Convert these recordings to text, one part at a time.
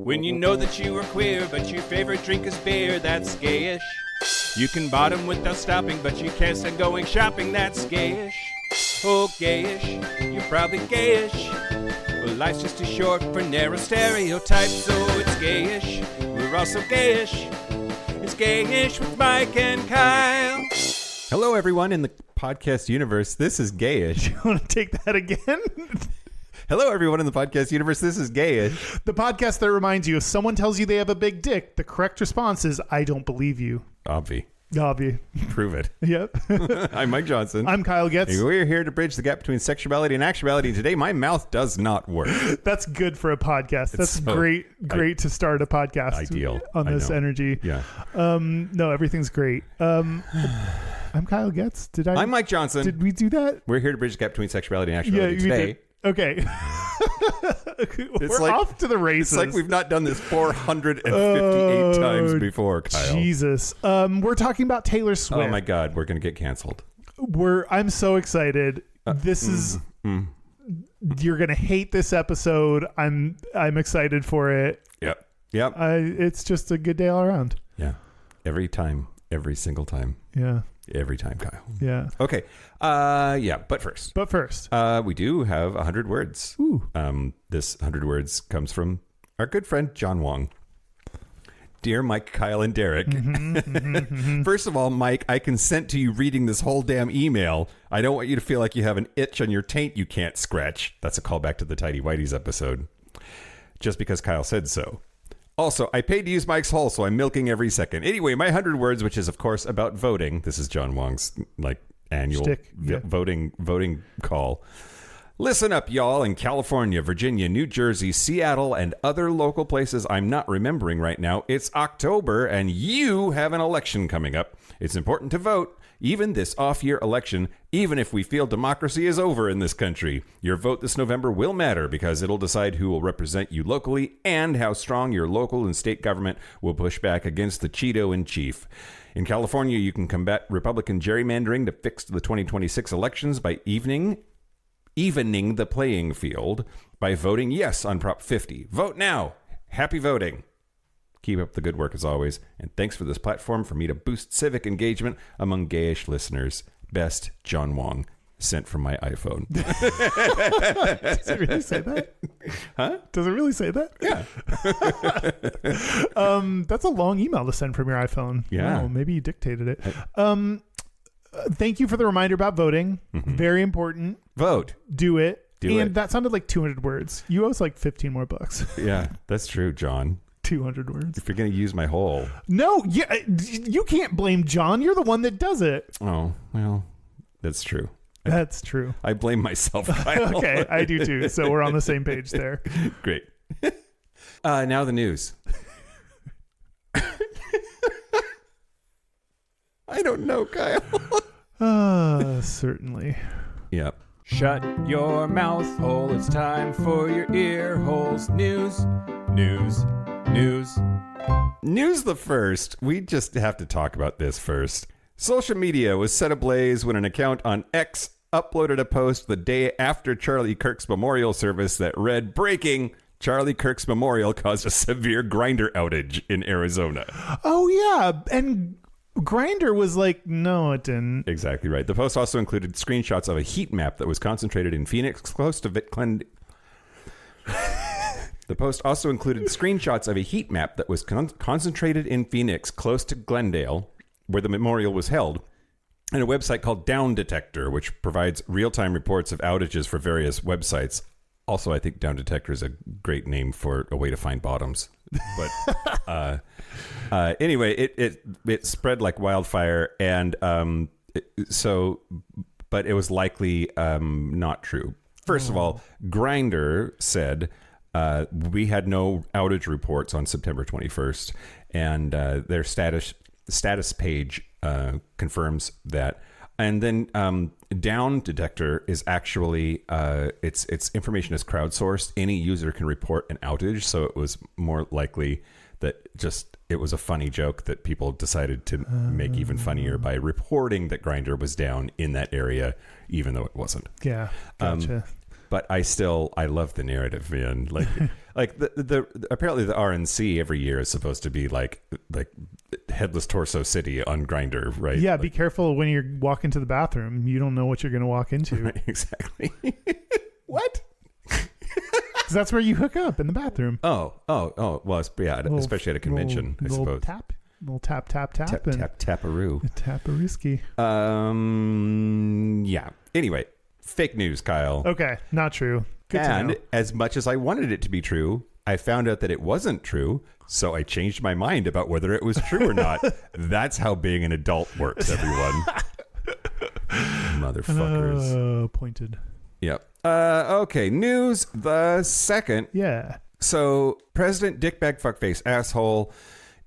When you know that you are queer, but your favorite drink is beer, that's gayish. You can bottom without stopping, but you can't stand going shopping, that's gayish. Oh, gayish, you're probably gayish. Well, life's just too short for narrow stereotypes, so it's gayish. We're also gayish. It's Gayish with Mike and Kyle. Hello, everyone in the podcast universe. This is Gayish. You want to take that again? Hello, everyone in the podcast universe. This is Gayish. The podcast that reminds you if someone tells you they have a big dick, the correct response is, I don't believe you. Obvi. Prove it. Yep. I'm Mike Johnson. I'm Kyle Getz. We're here to bridge the gap between sexuality and actuality. Today, my mouth does not work. That's good for a podcast. That's so great to start a podcast. Ideal. On this energy. Yeah. No, everything's great. I'm Kyle Getz. I'm Mike Johnson. Did we do that? We're here to bridge the gap between sexuality and actuality today. Okay. We're off to the races. It's like we've not done this 458 times before, Kyle. Jesus. We're talking about Taylor Swift. Oh my God, we're going to get canceled. I'm so excited. This is you're going to hate this episode. I'm excited for it. Yep. It's just a good day all around. Yeah. Every time. Every single time. Yeah. Every time, Kyle. Yeah. Okay. But first, we do have 100 words. Ooh. This 100 words comes from our good friend John Wong. Dear Mike, Kyle, and Derek. First of all, Mike, I consent to you reading this whole damn email. I don't want you to feel like you have an itch on your taint you can't scratch. That's a callback to the Tidy Whities episode. Just because Kyle said so. Also, I paid to use Mike's hole, so I'm milking every second. Anyway, my 100 words, which is, of course, about voting. This is John Wong's, annual voting call. Listen up, y'all, in California, Virginia, New Jersey, Seattle, and other local places I'm not remembering right now. It's October, and you have an election coming up. It's important to vote, even this off-year election, even if we feel democracy is over in this country. Your vote this November will matter because it'll decide who will represent you locally and how strong your local and state government will push back against the Cheeto-in-chief. In California, you can combat Republican gerrymandering to fix the 2026 elections by evening the playing field by voting yes on Prop 50. Vote now. Happy voting. Keep up the good work as always, and thanks for this platform for me to boost civic engagement among gayish listeners. Best, John Wong. Sent from my iPhone. Does it really say that? Huh? Does it really say that? Yeah. That's a long email to send from your iPhone. Yeah. Wow, maybe you dictated it. Thank you for the reminder about voting. Mm-hmm. Very important. Vote. Do it. Do and it. That sounded like 200 words. You owe us like 15 more bucks. Yeah, that's true, John. 200 words. If you're going to use my hole. No, you can't blame John. You're the one that does it. Oh, well, that's true. That's true. I blame myself, Kyle. Okay, I do too. So we're on the same page there. Great. Now the news. I don't know, Kyle. Certainly. Yep. Shut your mouth hole, it's time for your ear holes. News. News the first. We just have to talk about this first. Social media was set ablaze when an account on X uploaded a post the day after Charlie Kirk's memorial service that read, "Breaking, Charlie Kirk's memorial caused a severe Grindr outage in Arizona." Oh, yeah. And Grindr was like, no, it didn't. Exactly right. The post also included screenshots of a heat map that was concentrated in Phoenix, close to The post also included screenshots of a heat map that was concentrated in Phoenix, close to Glendale, where the memorial was held, and a website called Down Detector, which provides real-time reports of outages for various websites. Also, I think Down Detector is a great name for a way to find bottoms. But anyway, it spread like wildfire, and but it was likely not true. First of all, Grindr said we had no outage reports on September 21st, and their status page confirms that. And then Down Detector is actually its information is crowdsourced. Any user can report an outage, so it was more likely that it was a funny joke that people decided to make even funnier by reporting that Grindr was down in that area, even though it wasn't. Yeah, gotcha. but I love the narrative, man. Like the apparently the RNC every year is supposed to be like Headless Torso City on Grindr, right? Yeah, like, be careful when you're walking to the bathroom. You don't know what you're going to walk into. Right, exactly. What? Because that's where you hook up, in the bathroom. Oh. Well, especially at a convention, I suppose. Little tap, Taparoo. Taparooski. Yeah. Anyway, fake news, Kyle. Okay, not true. Good to know. As much as I wanted it to be true, I found out that it wasn't true, so I changed my mind about whether it was true or not. That's how being an adult works, everyone. Motherfuckers. Pointed. Yep. Okay, news the second. Yeah. So, President Dickbag Fuckface Asshole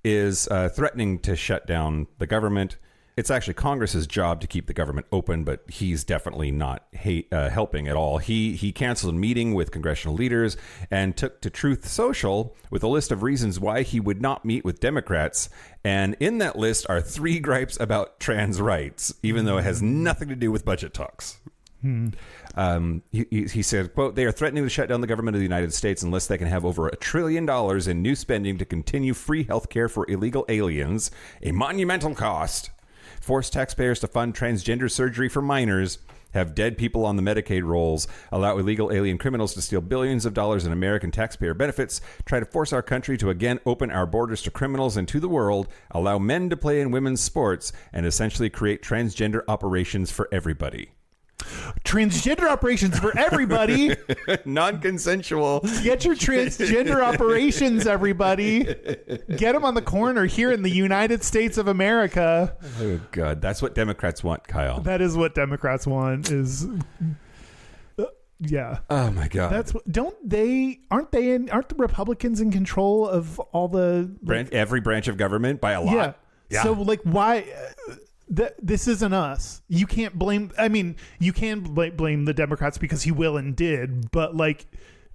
is threatening to shut down the government. It's actually Congress's job to keep the government open, but he's definitely not helping at all. He canceled a meeting with congressional leaders and took to Truth Social with a list of reasons why he would not meet with Democrats. And in that list are 3 gripes about trans rights, even though it has nothing to do with budget talks. He said, quote, "They are threatening to shut down the government of the United States unless they can have over $1 trillion in new spending to continue free health care for illegal aliens, a monumental cost, force taxpayers to fund transgender surgery for minors, have dead people on the Medicaid rolls, allow illegal alien criminals to steal billions of dollars in American taxpayer benefits, try to force our country to again open our borders to criminals and to the world, allow men to play in women's sports, and essentially create transgender operations for everybody." Transgender operations for everybody. Non-consensual. Get your transgender operations, everybody. Get them on the corner here in the United States of America. Oh, God. That's what Democrats want, Kyle. That is what Democrats want is... yeah. Oh, my God. Aren't the Republicans in control of all the... every branch of government by a lot? Yeah. So, like, why... this isn't us. You can't blame... I mean, you can blame the Democrats because he will and did, but, like,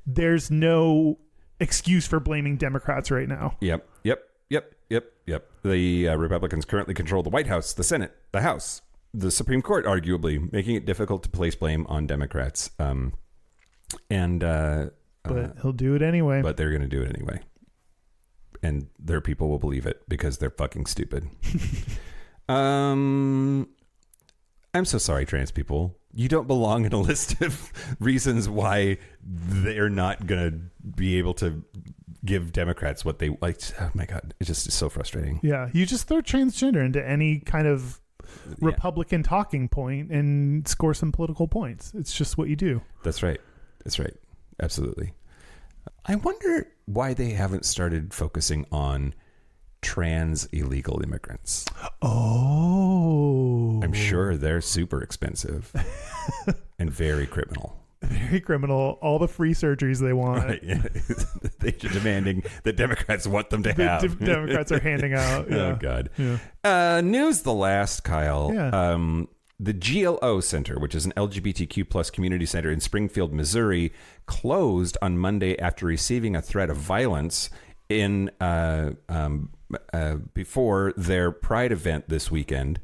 there's no excuse for blaming Democrats right now. Yep. The Republicans currently control the White House, the Senate, the House, the Supreme Court, arguably, making it difficult to place blame on Democrats. But he'll do it anyway. But they're going to do it anyway. And their people will believe it because they're fucking stupid. I'm so sorry, trans people. You don't belong in a list of reasons why they're not going to be able to give Democrats what they like. Oh my God. It's just so frustrating. Yeah. You just throw transgender into any kind of Republican talking point and score some political points. It's just what you do. That's right. Absolutely. I wonder why they haven't started focusing on trans illegal immigrants. Oh. I'm sure they're super expensive and very criminal. Very criminal. All the free surgeries they want. Right, yeah. They're demanding that Democrats want them to have. Democrats are handing out. Yeah. Oh, God. Yeah. News the last, Kyle. Yeah. The GLO Center, which is an LGBTQ plus community center in Springfield, Missouri, closed on Monday after receiving a threat of violence before their Pride event this weekend.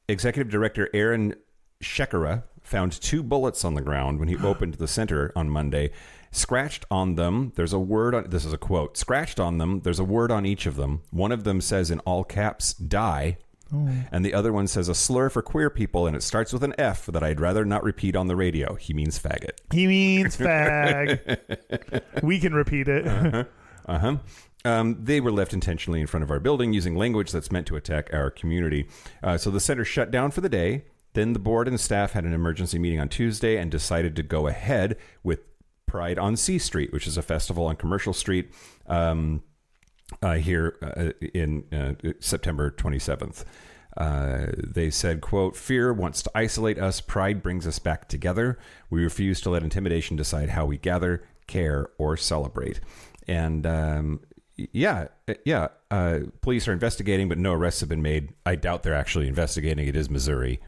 Executive Director Aaron Shekara found 2 bullets on the ground when he opened the center on Monday. Scratched on them, there's a word on... This is a quote. Scratched on them, there's a word on each of them. One of them says in all caps, "die." Oh. And the other one says a slur for queer people, and it starts with an F that I'd rather not repeat on the radio. He means faggot. He means fag. We can repeat it. They were left intentionally in front of our building using language that's meant to attack our community. So the center shut down for the day. Then the board and staff had an emergency meeting on Tuesday and decided to go ahead with Pride on C Street, which is a festival on Commercial Street here in September 27th. They said, quote, "Fear wants to isolate us. Pride brings us back together. We refuse to let intimidation decide how we gather, care, or celebrate." And police are investigating, but no arrests have been made. I doubt they're actually investigating. It is Missouri.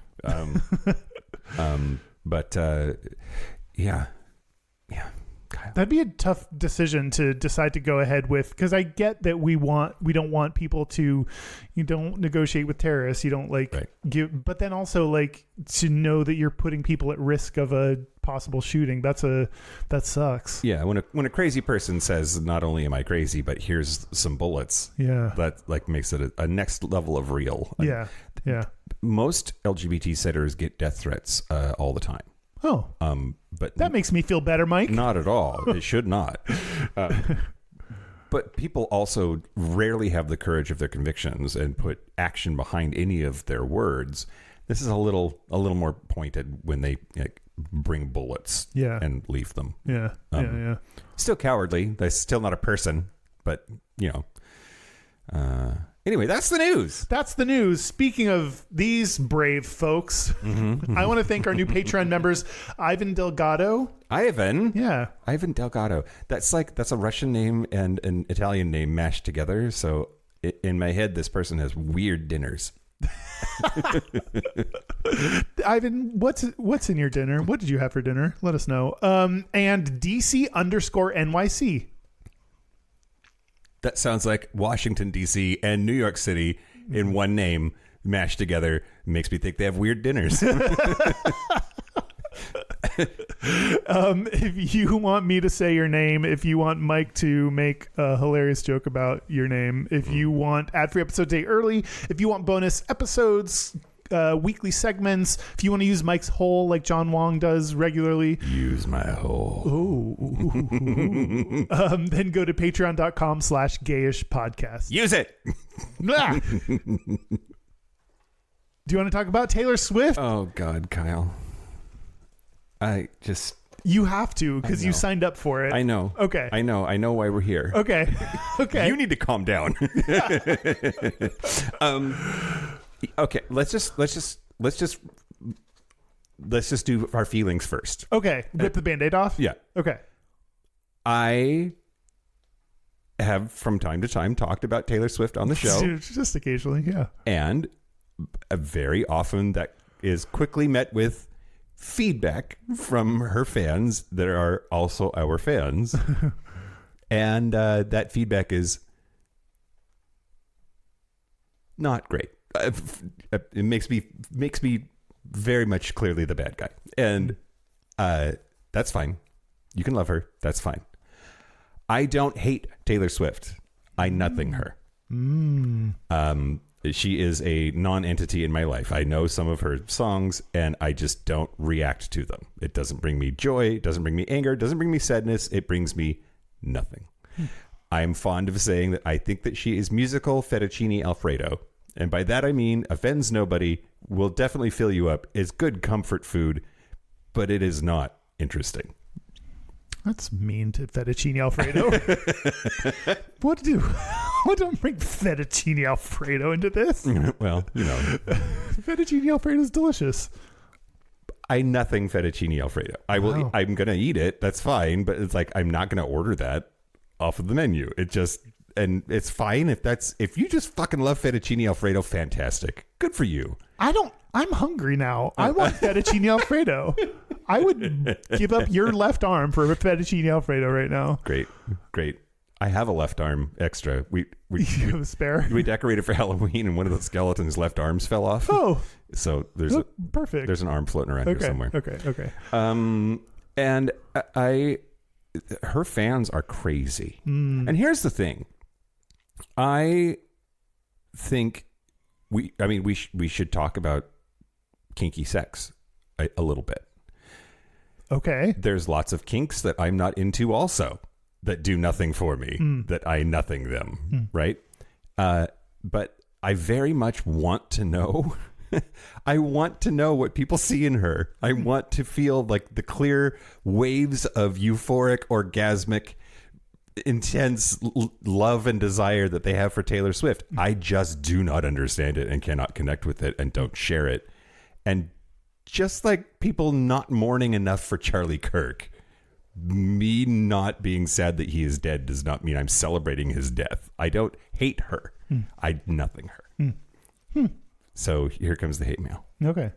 Kyle. That'd be a tough decision to decide to go ahead with, because I get that we don't want people to, you don't negotiate with terrorists, you don't give, but then also like to know that you're putting people at risk of a possible shooting. That sucks. Yeah, when a crazy person says, "Not only am I crazy, but here's some bullets," Yeah, that like makes it a next level of real. Yeah. Most LGBT setters get death threats all the time. Oh, but that makes me feel better, Mike. not at all. It should not. But people also rarely have the courage of their convictions and put action behind any of their words. This is a little more pointed when they bring bullets and leave them. Yeah. Still cowardly. They're still not a person, but anyway, that's the news. That's the news. Speaking of these brave folks, I want to thank our new Patreon members, Ivan Delgado. Ivan? Yeah. Ivan Delgado. That's a Russian name and an Italian name mashed together. So in my head, this person has weird dinners. Ivan, what's in your dinner? What did you have for dinner? Let us know. And DC_NYC. That sounds like Washington, D.C. and New York City in one name mashed together. Makes me think they have weird dinners. If you want me to say your name, if you want Mike to make a hilarious joke about your name, if you want ad-free episodes a day early, if you want bonus episodes, weekly segments, if you want to use Mike's hole like John Wong does regularly, use my hole. Then go to patreon.com/gayish podcast. Use it. Do you want to talk about Taylor Swift? Oh God, Kyle. You have to, because you signed up for it. I know. Okay. I know why we're here. Okay. You need to calm down. Okay, let's just do our feelings first. Okay. Rip the Band-Aid off? Yeah. Okay. I have from time to time talked about Taylor Swift on the show. Just occasionally, yeah. And very often that is quickly met with feedback from her fans that are also our fans. And that feedback is not great. It makes me very much clearly the bad guy. And that's fine. You can love her. That's fine. I don't hate Taylor Swift. I nothing her. She is a non-entity in my life. I know some of her songs, and I just don't react to them. It doesn't bring me joy. It doesn't bring me anger. It doesn't bring me sadness. It brings me nothing. I'm fond of saying that I think that she is musical fettuccine Alfredo. And by that I mean offends nobody, will definitely fill you up, is good comfort food, but it is not interesting. That's mean to fettuccine Alfredo. What don't bring fettuccine Alfredo into this? Well, Fettuccine Alfredo is delicious. I nothing fettuccine Alfredo. I will. Wow. I'm gonna eat it. That's fine. But it's like I'm not gonna order that off of the menu. And it's fine if you just fucking love fettuccine Alfredo. Fantastic. Good for you. I'm hungry now. I want fettuccine Alfredo. I would give up your left arm for a fettuccine Alfredo right now. Great. I have a left arm extra. We You have a spare? we decorated for Halloween, and one of the skeletons' left arms fell off. Oh, So there's perfect. there's an arm floating around here somewhere. Okay. And her fans are crazy. And here's the thing. I think we should talk about kinky sex a little bit. Okay. There's lots of kinks that I'm not into also that do nothing for me, that I nothing them, right? But I very much want to know. I want to know what people see in her. I want to feel like the clear waves of euphoric, orgasmic, intense love and desire that they have for Taylor Swift. I just do not understand it and cannot connect with it and don't share it. And just like people not mourning enough for Charlie Kirk, me not being sad that he is dead does not mean I'm celebrating his death. I don't hate her. I nothing her. So here comes the hate mail. Okay.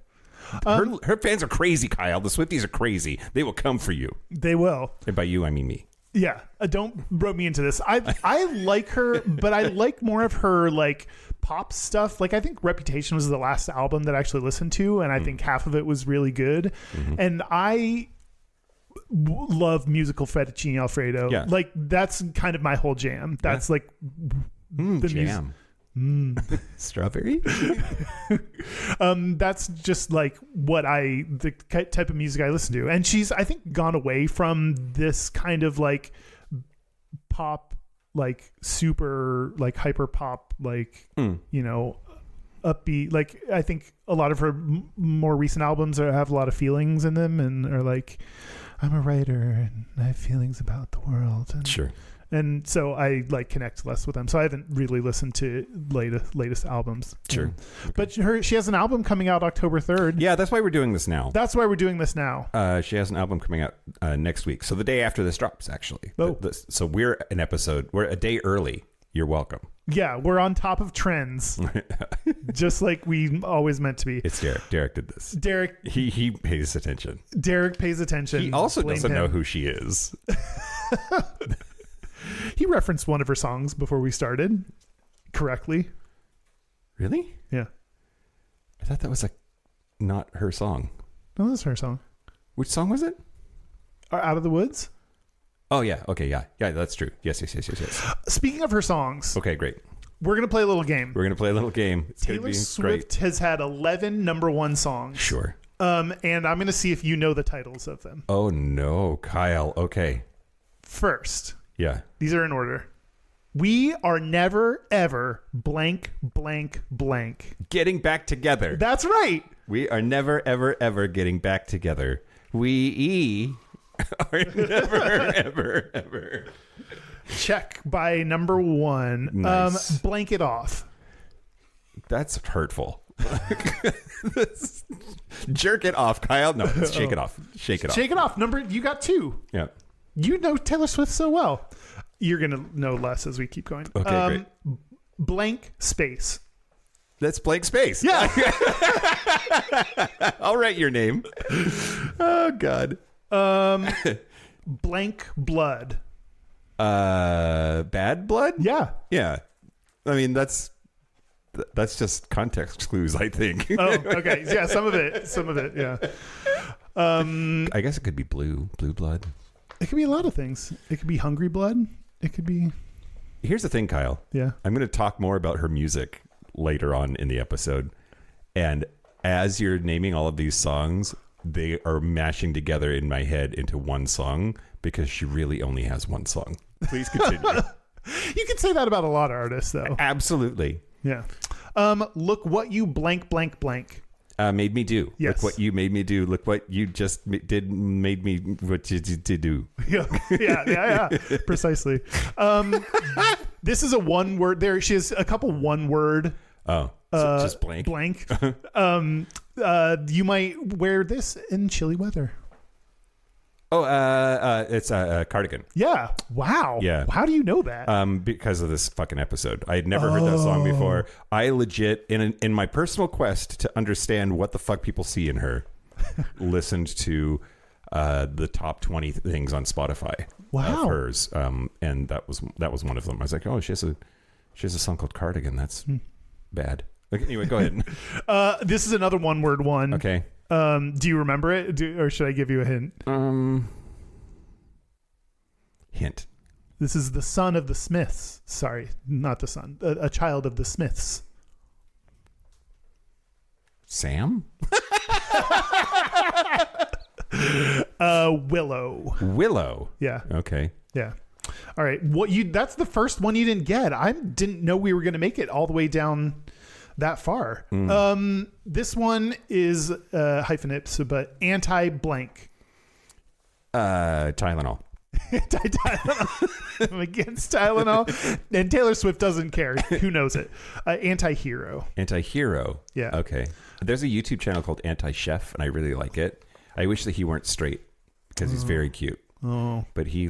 Her fans are crazy, Kyle. The Swifties are crazy. They will come for you. They will. And by you, I mean me. Yeah. Don't rope me into this. I like her, but I like more of her like pop stuff. Like I think Reputation was the last album that I actually listened to, and I think half of it was really good. And I love musical fettuccine Alfredo. Yeah. Like that's kind of my whole jam. That's like the jam. Strawberry. That's just like the type of music I listen to. And she's, I think, gone away from this kind of like pop, like super like hyper pop, like you know, upbeat. Like I think a lot of her more recent albums have a lot of feelings in them and are like, I'm a writer and I have feelings about the world. And, Sure. And so I like connect less with them. So I haven't really listened to latest albums. Sure. But she has an album coming out October 3rd. Yeah, that's why we're doing this now. That's why we're doing this now. She has an album coming out next week. So the day after this drops, actually. Oh. So we're a day early. You're welcome. Yeah, we're on top of trends. Just like we always meant to be. It's Derek. Derek did this. Derek. He pays attention. Derek pays attention. He also Blame doesn't him. know who she is. He referenced one of her songs before we started correctly. Really? Yeah. I thought that was not her song. No, that's her song. Which song was it? Out of the Woods? Oh, yeah. Okay, yeah. Yeah, that's true. Yes. Speaking of her songs, Okay, great. we're going to play a little game. We're going to play a little game. It's going to Taylor be Swift great. has had 11 number one songs. Sure. And I'm going to see if you know the titles of them. Oh, no, Kyle. Okay. First, Yeah. these are in order. We are never, ever blank, blank, blank. Getting back together. That's right. We are never, ever, ever getting back together. We are never, ever, ever. Check by number one. Nice. Blank it off. That's hurtful. Jerk it off, Kyle. No, let's shake it off. Shake it off. Shake it off. You got two. Yeah. You know Taylor Swift so well. You're going to know less as we keep going. Okay, great. Blank space. That's blank space. Yeah. I'll write your name. Oh, God. Blank blood. Bad blood? Yeah. Yeah. I mean, that's just context clues, I think. Oh, okay. Yeah, some of it. Yeah. I guess it could be blue blood. It could be a lot of things. It could be hungry blood. It could be. Here's the thing, Kyle. Yeah. I'm going to talk more about her music later on in the episode. And as you're naming all of these songs, they are mashing together in my head into one song because she really only has one song. Please continue. You could say that about a lot of artists, though. Absolutely. Yeah. Look what you blank, blank, blank. Made me do. Yes. Look what you made me do. Look what you just did. Made me what you did do. Yeah. Precisely. This is a one word. There, she has a couple one word. Oh, so just blank. Blank. You might wear this in chilly weather. Oh, it's a cardigan. Yeah. Wow. Yeah. How do you know that? Because of this fucking episode. I had never heard that song before. I legit, in my personal quest to understand what the fuck people see in her, listened to the top 20 things on Spotify Wow. of hers, and that was one of them. I was like, oh, she has a song called Cardigan. That's bad. Okay, anyway, go ahead. This is another one word one. Okay. Do you remember it, or should I give you a hint? Hint. This is the son of the Smiths. Sorry, not the son. A child of the Smiths. Sam? Willow. Willow. Yeah. Okay. Yeah. All right. That's the first one you didn't get. I didn't know we were going to make it all the way down that far. This one is hyphenate, but anti-blank. Tylenol. Anti-Tylenol. I'm against Tylenol. And Taylor Swift doesn't care. Who knows it? Anti-hero. Anti-hero. Yeah. Okay. There's a YouTube channel called Anti-Chef, and I really like it. I wish that he weren't straight because he's very cute. Oh. But he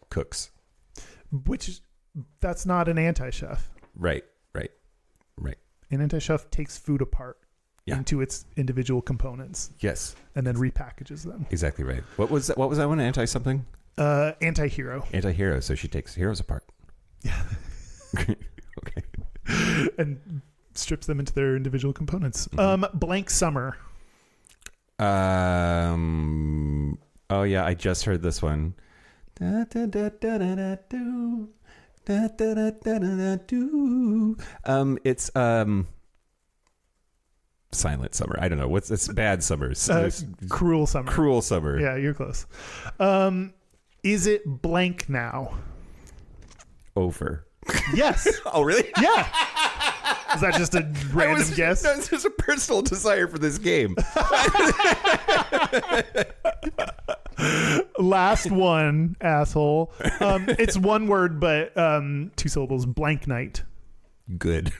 cooks. That's not an anti-chef. Right. An anti-chef takes food apart into its individual components. Yes. And then repackages them. Exactly right. What was that one? Anti-something? Anti-hero. Anti-hero. So she takes heroes apart. Yeah. Okay. And strips them into their individual components. Blank summer. Oh yeah, I just heard this one. Da, da, da, da, da, da, do. Da, da, da, da, da, da, do. It's Silent Summer. I don't know. It's Bad Summers. Cruel Summer. Cruel Summer. Yeah, you're close. Is it blank now? Over. Yes. Oh, really? Yeah. Is that just a random guess? No, it's just a personal desire for this game. Last one, asshole. It's one word, but 2 syllables. Blank night. Good.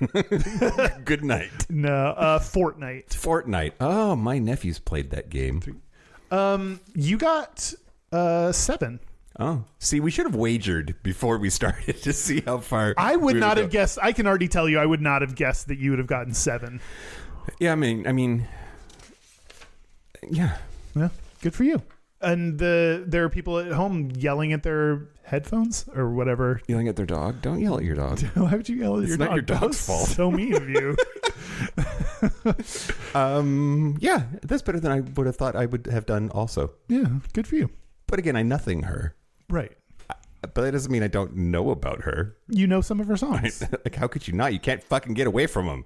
Good night. No, Fortnite. Fortnite. Oh, my nephews played that game. You got 7. Oh, see, we should have wagered before we started to see how far. I would not have guessed. I can already tell you, I would not have guessed that you would have gotten 7. Yeah, I mean, yeah. Yeah, good for you. And there are people at home yelling at their headphones or whatever. Yelling at their dog? Don't yell at your dog. Why would you yell at your dog? It's not your dog's fault. So mean of you. Yeah, that's better than I would have thought I would have done also. Yeah, good for you. But again, I nothing her. Right. But that doesn't mean I don't know about her. You know some of her songs. Like, how could you not? You can't fucking get away from them.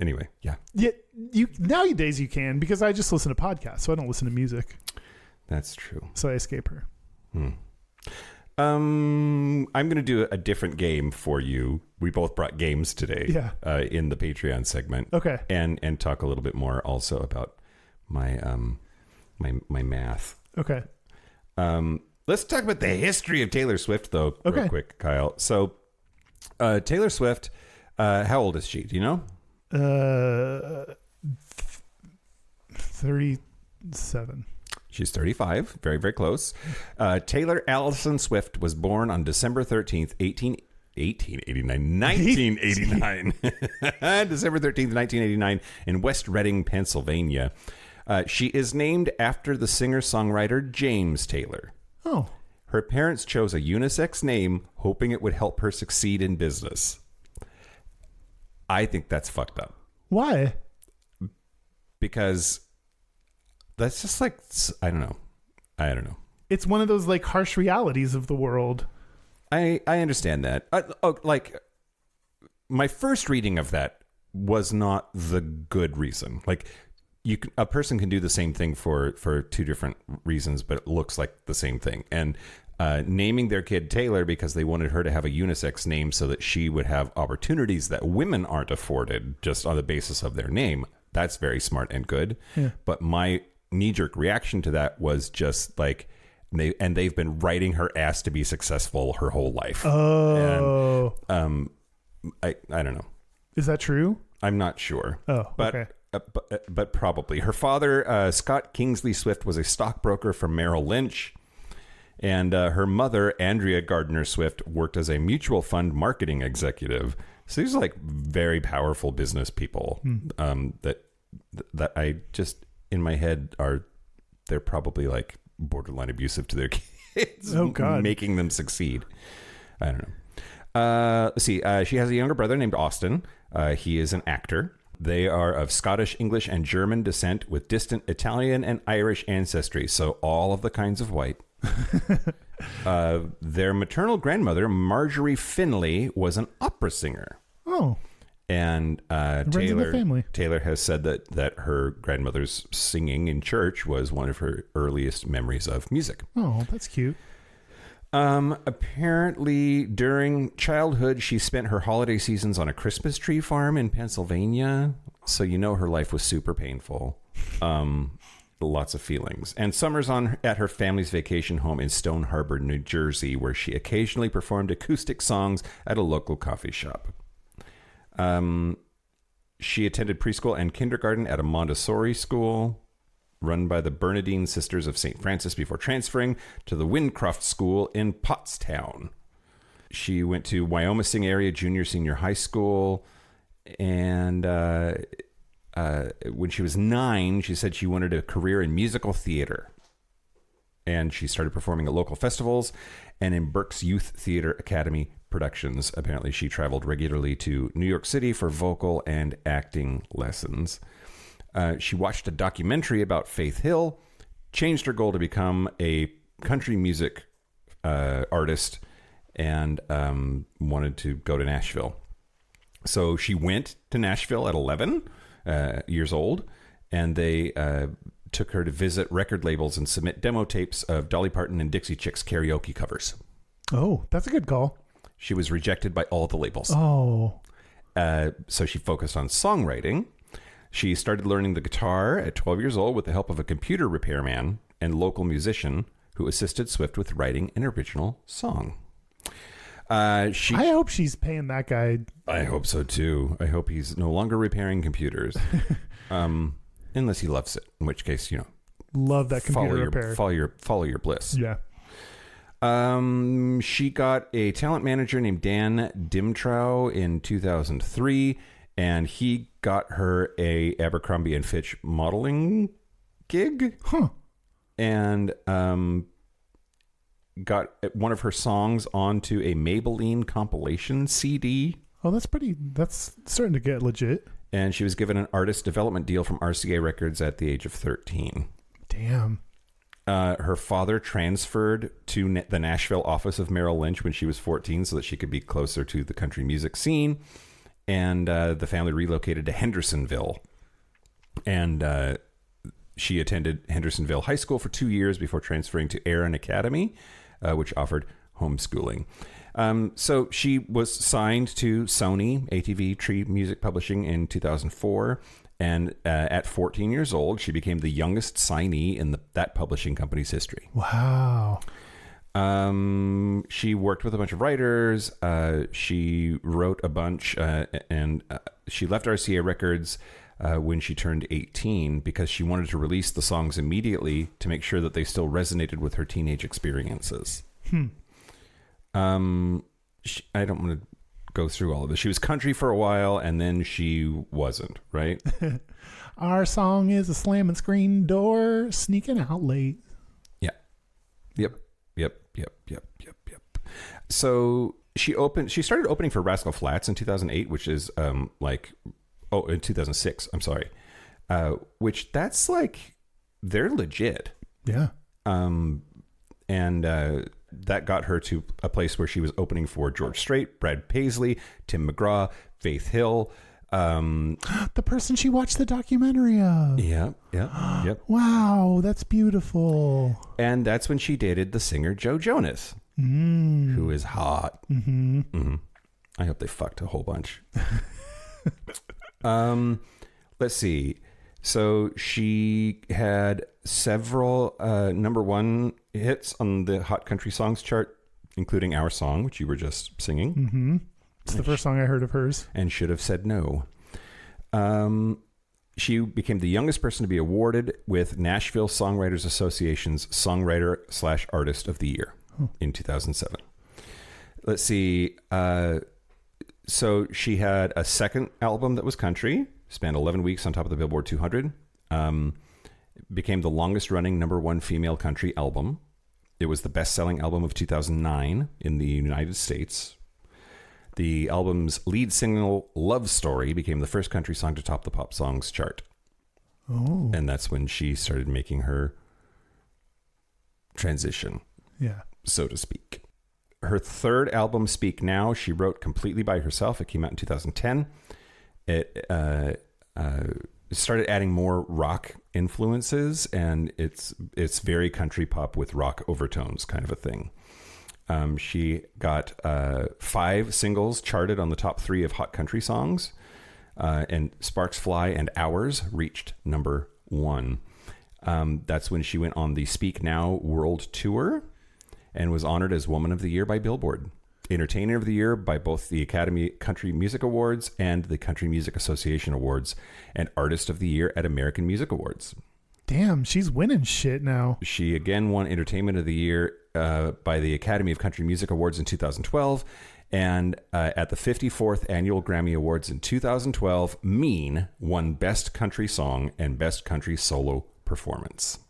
Anyway, yeah. Yeah, nowadays you can, because I just listen to podcasts, so I don't listen to music. That's true. So I escape her. I'm going to do a different game for you. We both brought games today. Yeah. In the Patreon segment. Okay. And talk a little bit more also about my my math. Okay. Let's talk about the history of Taylor Swift, though, Okay. real quick, Kyle. So, Taylor Swift, how old is she? Do you know? 37. She's 35, very, very close. Taylor Allison Swift was born on December 13th, 1989. December 13th, 1989, in West Reading, Pennsylvania. She is named after the singer-songwriter James Taylor. Oh. Her parents chose a unisex name, hoping it would help her succeed in business. I think that's fucked up. Why? Because that's just like, I don't know. It's one of those like harsh realities of the world. I understand that. Like, my first reading of that was not the good reason. Like, a person can do the same thing for 2 different reasons, but it looks like the same thing. And naming their kid Taylor because they wanted her to have a unisex name so that she would have opportunities that women aren't afforded just on the basis of their name. That's very smart and good. Yeah. But my knee-jerk reaction to that was just like, they've been writing her ass to be successful her whole life. Oh. And, I don't know. Is that true? I'm not sure. Oh, but, okay. But probably. Her father, Scott Kingsley Swift, was a stockbroker for Merrill Lynch. And her mother, Andrea Gardner Swift, worked as a mutual fund marketing executive. So these are like very powerful business people that I just, in my head, they're probably like borderline abusive to their kids. Oh, God. Making them succeed. I don't know. Let's see. She has a younger brother named Austin. He is an actor. They are of Scottish, English, and German descent with distant Italian and Irish ancestry. So all of the kinds of white. Their maternal grandmother, Marjorie Finley, was an opera singer. Oh. And Taylor has said that her grandmother's singing in church was one of her earliest memories of music. Oh, that's cute. Apparently, during childhood, she spent her holiday seasons on a Christmas tree farm in Pennsylvania. So her life was super painful. Lots of feelings. And summers at her family's vacation home in Stone Harbor, New Jersey, where she occasionally performed acoustic songs at a local coffee shop. She attended preschool and kindergarten at a Montessori school run by the Bernardine Sisters of St. Francis before transferring to the Wincroft School in Pottstown. She went to Wyomissing area junior-senior high school, and when she was 9, she said she wanted a career in musical theater. And she started performing at local festivals and in Berks Youth Theater Academy productions. Apparently, she traveled regularly to New York City for vocal and acting lessons. She watched a documentary about Faith Hill, changed her goal to become a country music artist and wanted to go to Nashville. So she went to Nashville at 11 years old, and they took her to visit record labels and submit demo tapes of Dolly Parton and Dixie Chicks karaoke covers. Oh, that's a good call. She was rejected by all the labels. Oh. So she focused on songwriting. She started learning the guitar at 12 years old with the help of a computer repairman and local musician who assisted Swift with writing an original song. I hope she's paying that guy. I hope so too. I hope he's no longer repairing computers. Unless he loves it, in which case, Love that computer repair. Follow your bliss. Yeah. She got a talent manager named Dan Dimtrow in 2003, and he got her a Abercrombie and Fitch modeling gig. Huh. And got one of her songs onto a Maybelline compilation CD. Oh, that's starting to get legit. And she was given an artist development deal from RCA Records at the age of 13. Damn. Her father transferred to the Nashville office of Merrill Lynch when she was 14 so that she could be closer to the country music scene. And the family relocated to Hendersonville. And she attended Hendersonville High School for 2 years before transferring to Aaron Academy, which offered homeschooling. So she was signed to Sony ATV Tree Music Publishing in 2004. And at 14 years old, she became the youngest signee in that publishing company's history. Wow. She worked with a bunch of writers. She wrote a bunch, and she left RCA Records when she turned 18 because she wanted to release the songs immediately to make sure that they still resonated with her teenage experiences. I don't want to go through all of this. She was country for a while, and then she wasn't, right? Our song is a slamming screen door, sneaking out late. Yeah. Yep. So she started opening for Rascal Flatts in 2008, which is in 2006, I'm sorry. Which that's like, they're legit. Yeah. And that got her to a place where she was opening for George Strait, Brad Paisley, Tim McGraw, Faith Hill. The person she watched the documentary of. Yep. Wow, that's beautiful. And that's when she dated the singer Joe Jonas, who is hot. Mm-hmm. I hope they fucked a whole bunch. Let's see. So she had several number one hits on the Hot Country Songs chart, including Our Song, which you were just singing. Mm-hmm. It's the first song I heard of hers. And Should Have Said No. She became the youngest person to be awarded with Nashville Songwriters Association's Songwriter/Artist of the Year in 2007. Let's see. So she had a second album that was country, spanned 11 weeks on top of the Billboard 200. Became the longest running number one female country album. It was the best-selling album of 2009 in the United States. The album's lead single, Love Story, became the first country song to top the pop songs chart. Oh. And that's when she started making her transition, so to speak. Her third album, Speak Now, she wrote completely by herself. It came out in 2010. It started adding more rock influences, and it's very country pop with rock overtones kind of a thing. She got 5 singles charted on the top 3 of Hot Country Songs, and Sparks Fly and Hours reached number 1. That's when she went on the Speak Now World Tour and was honored as Woman of the Year by Billboard, Entertainer of the Year by both the Academy Country Music Awards and the Country Music Association Awards, and Artist of the Year at American Music Awards. Damn, she's winning shit now. She again won Entertainment of the Year by the Academy of Country Music Awards in 2012, and at the 54th Annual Grammy Awards in 2012, Mean won Best Country Song and Best Country Solo Performance.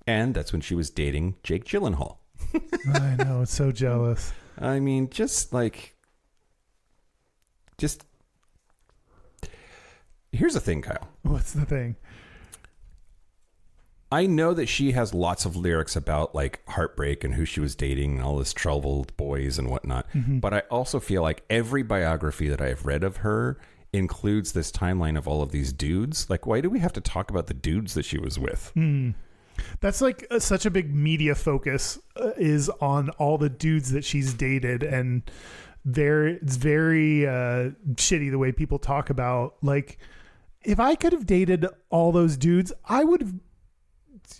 And that's when she was dating Jake Gyllenhaal. I know, it's so jealous. I mean, here's the thing, Kyle. What's the thing? I know that she has lots of lyrics about like heartbreak and who she was dating and all this troubled boys and whatnot. But I also feel like every biography that I've read of her includes this timeline of all of these dudes. Like, why do we have to talk about the dudes that she was with? That's like such a big media focus is on all the dudes that she's dated, and it's very shitty the way people talk about, like, if I could have dated all those dudes, I would have.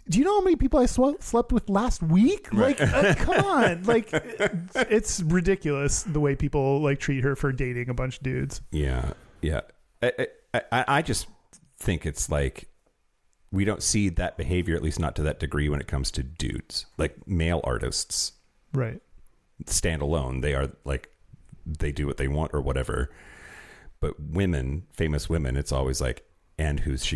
Do you know how many people I slept with last week? Right. Like, come on. Like, it's ridiculous the way people like treat her for dating a bunch of dudes. Yeah. I just think it's like we don't see that behavior, at least not to that degree, when it comes to dudes. Like male artists, right? Stand alone. They are like, they do what they want or whatever. But women, famous women, it's always like, and who's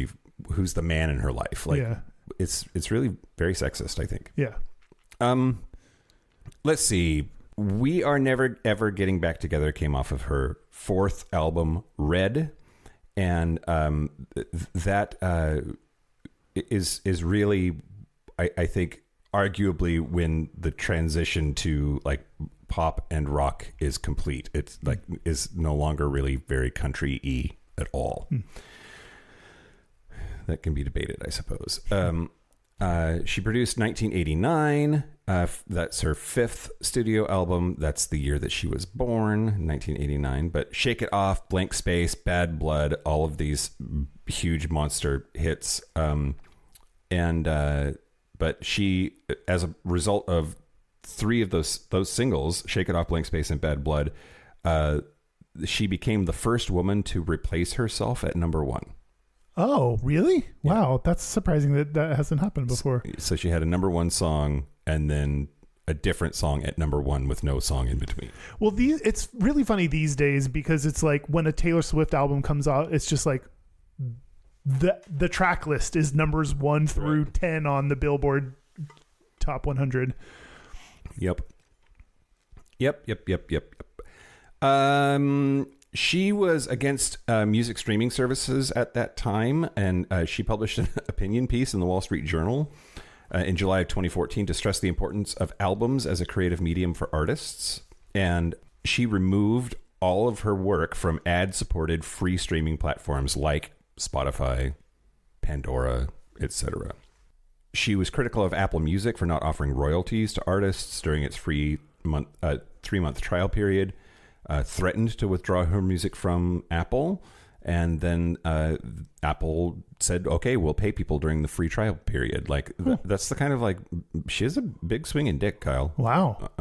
the man in her life? Like, yeah. It's really very sexist, I think. Yeah. Let's see. We Are Never Ever Getting Back Together came off of her fourth album, Red, and that is really, I think, arguably when the transition to like pop and rock is complete. It's like is no longer really very country-y at all. That can be debated, I suppose. She produced 1989. That's her fifth studio album. That's the year that she was born, 1989. But Shake It Off, Blank Space, Bad Blood, all of these huge monster hits. But she, as a result of three of those singles, Shake It Off, Blank Space, and Bad Blood, she became the first woman to replace herself at number one. Oh, really? Yeah. Wow. That's surprising that hasn't happened before. So she had a number one song and then a different song at number one with no song in between. Well, it's really funny these days because it's like when a Taylor Swift album comes out, it's just like the track list is numbers 1 through 10 on the Billboard Top 100. Yep. She was against music streaming services at that time, and she published an opinion piece in the Wall Street Journal in July of 2014 to stress the importance of albums as a creative medium for artists. And she removed all of her work from ad-supported free streaming platforms like Spotify, Pandora, etc. She was critical of Apple Music for not offering royalties to artists during its free 3-month trial period. Threatened to withdraw her music from Apple, and then Apple said, "Okay, we'll pay people during the free trial period." Like that's the kind of like she has a big swinging dick, Kyle. Wow.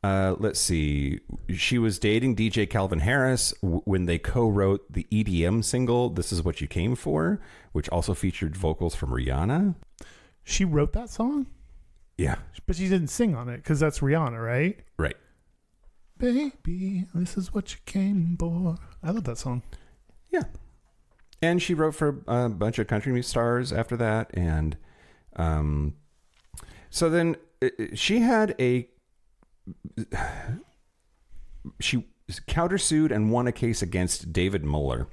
Let's see. She was dating DJ Calvin Harris when they co-wrote the EDM single "This Is What You Came For," which also featured vocals from Rihanna. She wrote that song? Yeah, but she didn't sing on it because that's Rihanna, right? Right. Baby, this is what you came for. I love that song. Yeah. And she wrote for a bunch of country music stars after that. And so then she countersued and won a case against David Muller,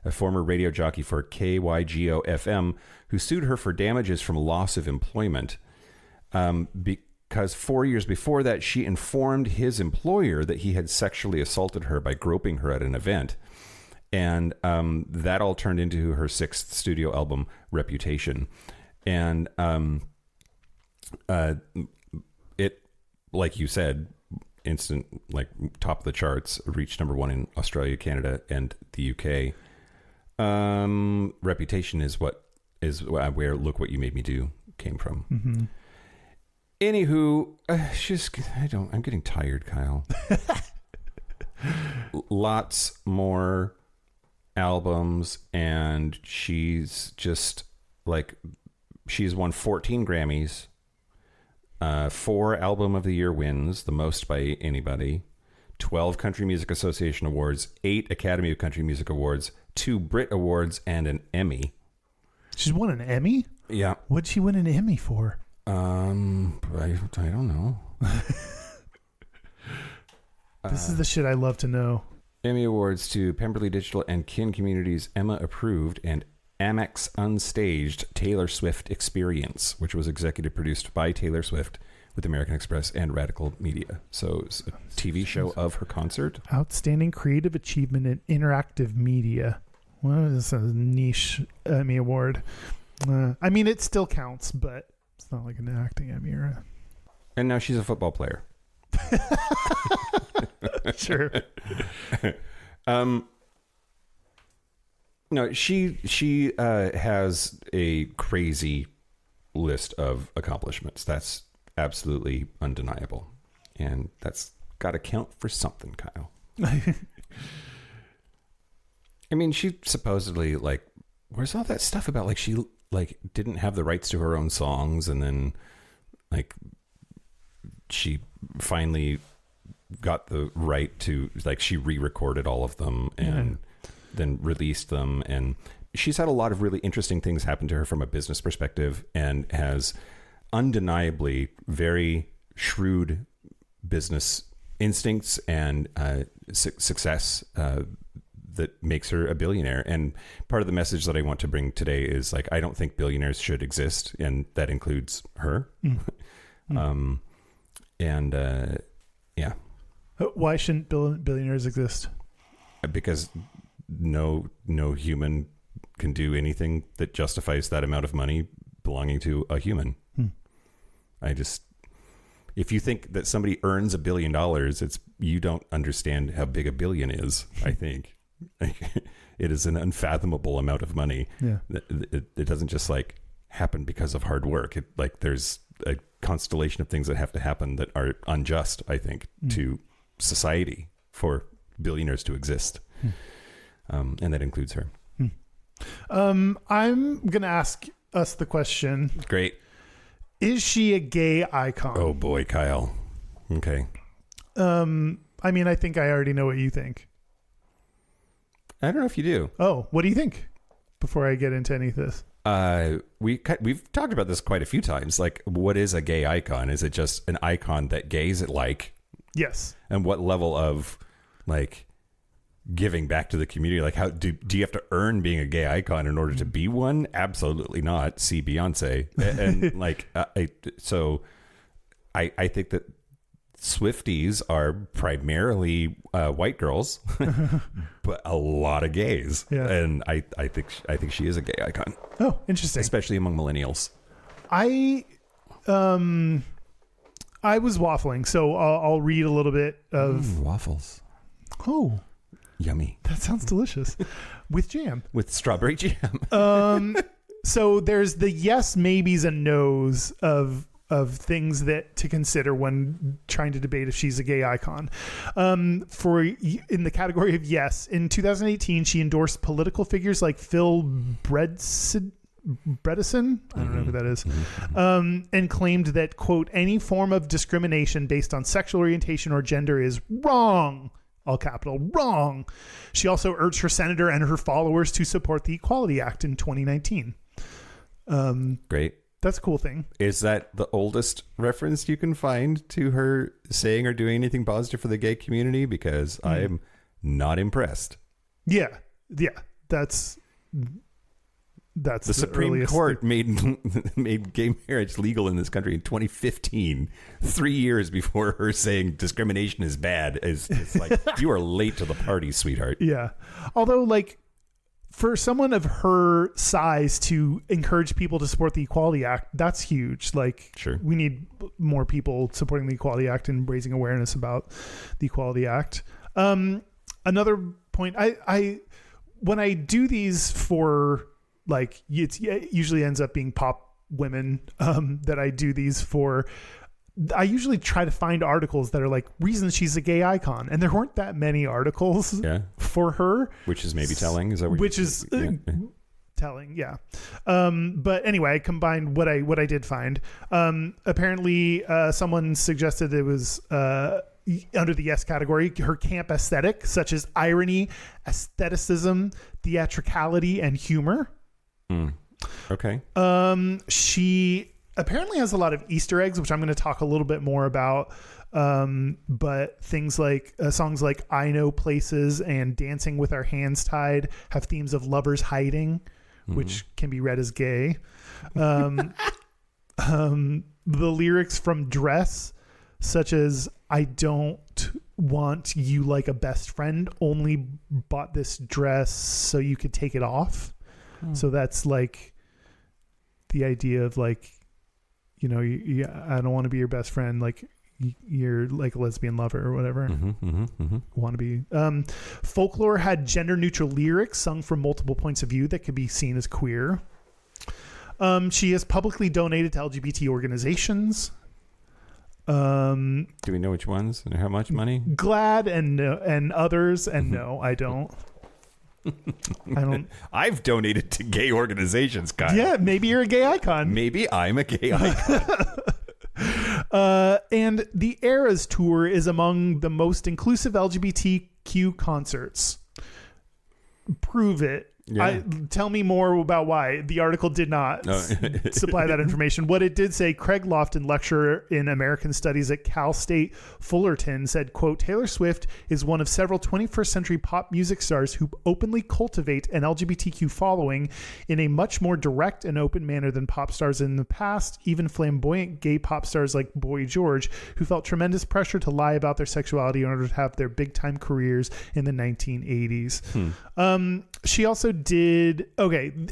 a former radio jockey for KYGO FM, who sued her for damages from loss of employment. Because 4 years before that, she informed his employer that he had sexually assaulted her by groping her at an event. And that all turned into her sixth studio album, Reputation. And it, like you said, like top of the charts, reached number one in Australia, Canada, and the UK. Reputation is where Look What You Made Me Do came from. Mm-hmm. Anywho, I'm getting tired, Kyle. Lots more albums, and she's just like, she's won 14 Grammys, 4 Album of the Year wins, the most by anybody, 12 Country Music Association Awards, 8 Academy of Country Music Awards, 2 Brit Awards, and an Emmy. She's won an Emmy? Yeah. What'd she win an Emmy for? I don't know. This is the shit I love to know. Emmy Awards to Pemberley Digital and Kin Communities Emma Approved and Amex Unstaged Taylor Swift Experience, which was executive produced by Taylor Swift with American Express and Radical Media. So it's a TV show of her concert. Outstanding creative achievement in interactive media. Well, this is a niche Emmy award. I mean, it still counts, but it's not like an acting Emmy or And now she's a football player. Sure. No, she has a crazy list of accomplishments. That's absolutely undeniable, and that's got to count for something, Kyle. I mean, she supposedly, like, where's all that stuff about, like, she like didn't have the rights to her own songs, and then like she finally got the right to, like, she re-recorded all of them and then released them. And she's had a lot of really interesting things happen to her from a business perspective, and has undeniably very shrewd business instincts and success that makes her a billionaire. And part of the message that I want to bring today is, like, I don't think billionaires should exist, and that includes her. Yeah. Why shouldn't billionaires exist? Because no human can do anything that justifies that amount of money belonging to a human. If you think that somebody earns $1 billion, you don't understand how big a billion is. I think it is an unfathomable amount of money. Yeah. It doesn't just, like, happen because of hard work. There's a constellation of things that have to happen that are unjust, I think, to society for billionaires to exist. And that includes her. I'm going to ask us the question. Great. Is she a gay icon? Oh boy, Kyle. Okay. I mean, I think I already know what you think. I don't know if you do. Oh, what do you think? Before I get into any of this. We've talked about this quite a few times. Like, what is a gay icon? Is it just an icon that gays like? Yes. And what level of, like, giving back to the community? Like, how do you have to earn being a gay icon in order to be one? Absolutely not. See Beyonce. And like, I think that Swifties are primarily white girls, but a lot of gays. Yeah. And I think she is a gay icon. Oh, interesting. Especially among millennials. I was waffling, so I'll read a little bit of waffles. Oh, yummy. that sounds delicious. With jam. With strawberry jam. So there's the yes, maybes, and no's of things that to consider when trying to debate if she's a gay icon. In the category of yes, in 2018, she endorsed political figures like Phil Bredesen. I don't know who that is. And claimed that, quote, any form of discrimination based on sexual orientation or gender is wrong. All capital, wrong. She also urged her senator and her followers to support the Equality Act in 2019. Great. That's a cool thing. Is that the oldest reference you can find to her saying or doing anything positive for the gay community? Because I am not impressed. Yeah. That's the Supreme earliest. Court made gay marriage legal in this country in 2015, 3 years before her saying discrimination is bad. It's like, you are late to the party, sweetheart. Yeah. Although, like, for someone of her size to encourage people to support the Equality Act, that's huge. Like, sure, we need more people supporting the Equality Act and raising awareness about the Equality Act. Another point, I when I do these for, like, it usually ends up being pop women that I do these for. I usually try to find articles that are like reasons she's a gay icon, and there weren't that many articles for her, which is maybe telling. Is that what telling? Yeah. But anyway, I combined what I did find. Apparently, someone suggested it was under the yes category, her camp aesthetic, such as irony, aestheticism, theatricality, and humor. Okay. She apparently has a lot of Easter eggs, which I'm going to talk a little bit more about. But things like songs like I Know Places and Dancing with Our Hands Tied have themes of lovers hiding which can be read as gay. The lyrics from Dress, such as "I don't want you like a best friend, only bought this dress so you could take it off." So that's like the idea of like, you know, I don't want to be your best friend, like you're like a lesbian lover or whatever. Want to be. Folklore had gender neutral lyrics sung from multiple points of view that could be seen as queer. She has publicly donated to LGBT organizations. Do we know which ones and how much money? GLAAD and others, and no, I don't. I don't. I've donated to gay organizations, Kyle. Yeah, maybe you're a gay icon. Maybe I'm a gay icon. And the Eras Tour is among the most inclusive LGBTQ concerts. Prove it. Yeah. Tell me more about why. The article did not supply that information. What it did say, Craig Lofton, lecturer in American Studies at Cal State Fullerton, said, quote, "Taylor Swift is one of several 21st century pop music stars who openly cultivate an LGBTQ following in a much more direct and open manner than pop stars in the past, even flamboyant gay pop stars like Boy George, who felt tremendous pressure to lie about their sexuality in order to have their big-time careers in the 1980s. She also did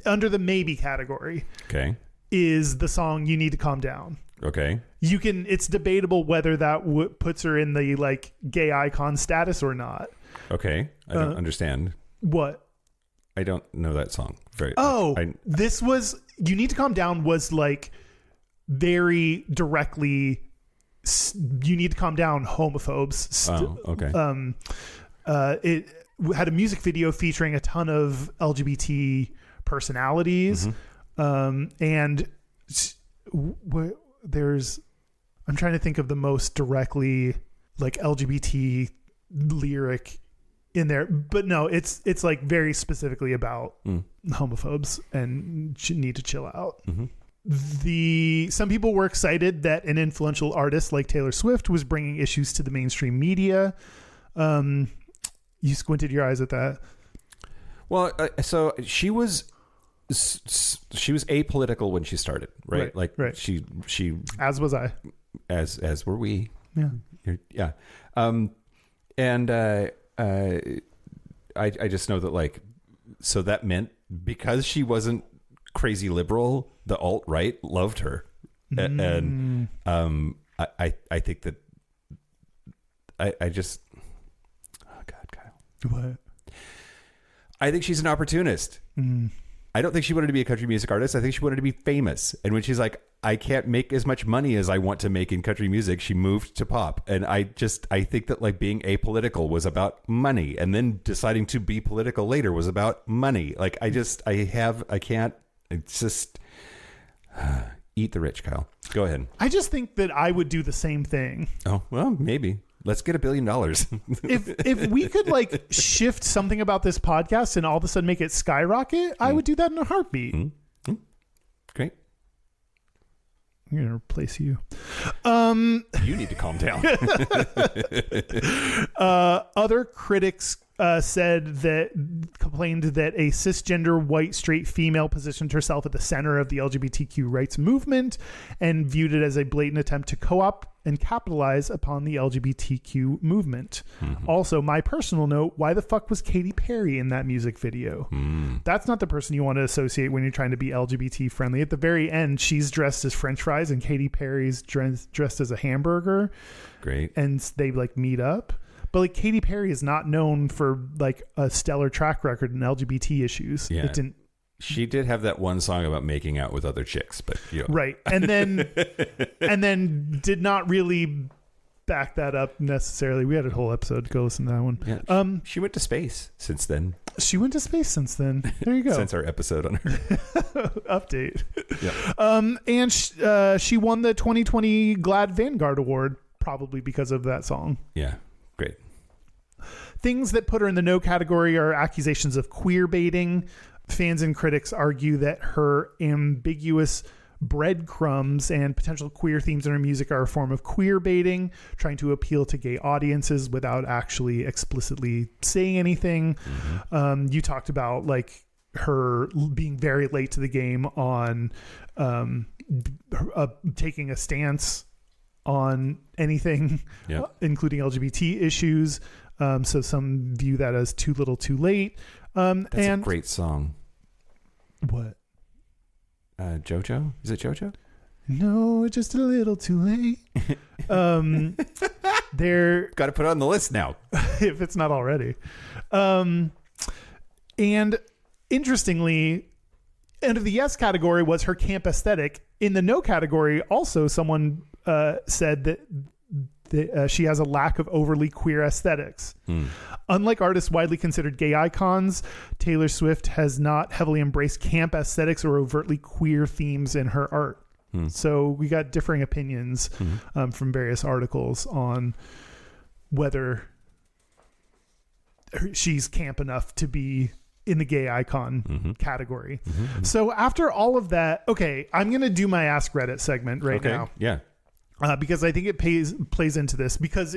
under the maybe category is the song "You Need to Calm Down." It's debatable whether that puts her in the like gay icon status or not. I don't understand what. I don't know that song this was "You Need to Calm Down" was like very directly "You need to calm down, homophobes." It had a music video featuring a ton of LGBT personalities. And I'm trying to think of the most directly like LGBT lyric in there, but no, it's like very specifically about homophobes and need to chill out. Some people were excited that an influential artist like Taylor Swift was bringing issues to the mainstream media. You squinted your eyes at that. Well, so she was apolitical when she started, right? She as was I, as were we. Yeah. And I just know that like, so that meant because she wasn't crazy liberal, the alt-right loved her. And I think that I just, oh God, Kyle. What? I think she's an opportunist. I don't think she wanted to be a country music artist. I think she wanted to be famous. And when she's like, I can't make as much money as I want to make in country music, she moved to pop. And I think that like being apolitical was about money, and then deciding to be political later was about money. Like it's just eat the rich, Kyle. Go ahead. I just think that I would do the same thing. Oh, well, maybe. Let's get $1 billion. If we could like shift something about this podcast and all of a sudden make it skyrocket, I would do that in a heartbeat. Great. I'm going to replace you. You need to calm down. Other critics complained that a cisgender white straight female positioned herself at the center of the LGBTQ rights movement and viewed it as a blatant attempt to co-opt and capitalize upon the LGBTQ movement. Also, my personal note, why the fuck was Katy Perry in that music video? That's not the person you want to associate when you're trying to be LGBT friendly. At the very end, she's dressed as French fries and Katy Perry's dressed as a hamburger. Great. And they like meet up. But like Katy Perry is not known for like a stellar track record in LGBT issues. Yeah. She did have that one song about making out with other chicks, but right. And then did not really back that up necessarily. We had a whole episode. Go listen to that one. Yeah. She went to space since then. She went to space since then. There you go. Since our episode on her update. Yeah. And she won the 2020 GLAAD Vanguard Award probably because of that song. Yeah. Great. Things that put her in the no category are accusations of queer baiting. Fans and critics argue that her ambiguous breadcrumbs and potential queer themes in her music are a form of queer baiting, trying to appeal to gay audiences without actually explicitly saying anything. You talked about like her being very late to the game on taking a stance on anything, including LGBT issues. So some view that as too little too late. That's a great song. What? JoJo? Is it JoJo? No, just a little too late. They're got to put it on the list now. if it's not already. And interestingly, end of the yes category was her camp aesthetic. In the no category, also someone said that she has a lack of overly queer aesthetics. Unlike artists widely considered gay icons, Taylor Swift has not heavily embraced camp aesthetics or overtly queer themes in her art. So we got differing opinions from various articles on whether she's camp enough to be in the gay icon category. So after all of that, okay, I'm going to do my Ask Reddit segment right now. Yeah. Because I think it plays into this, because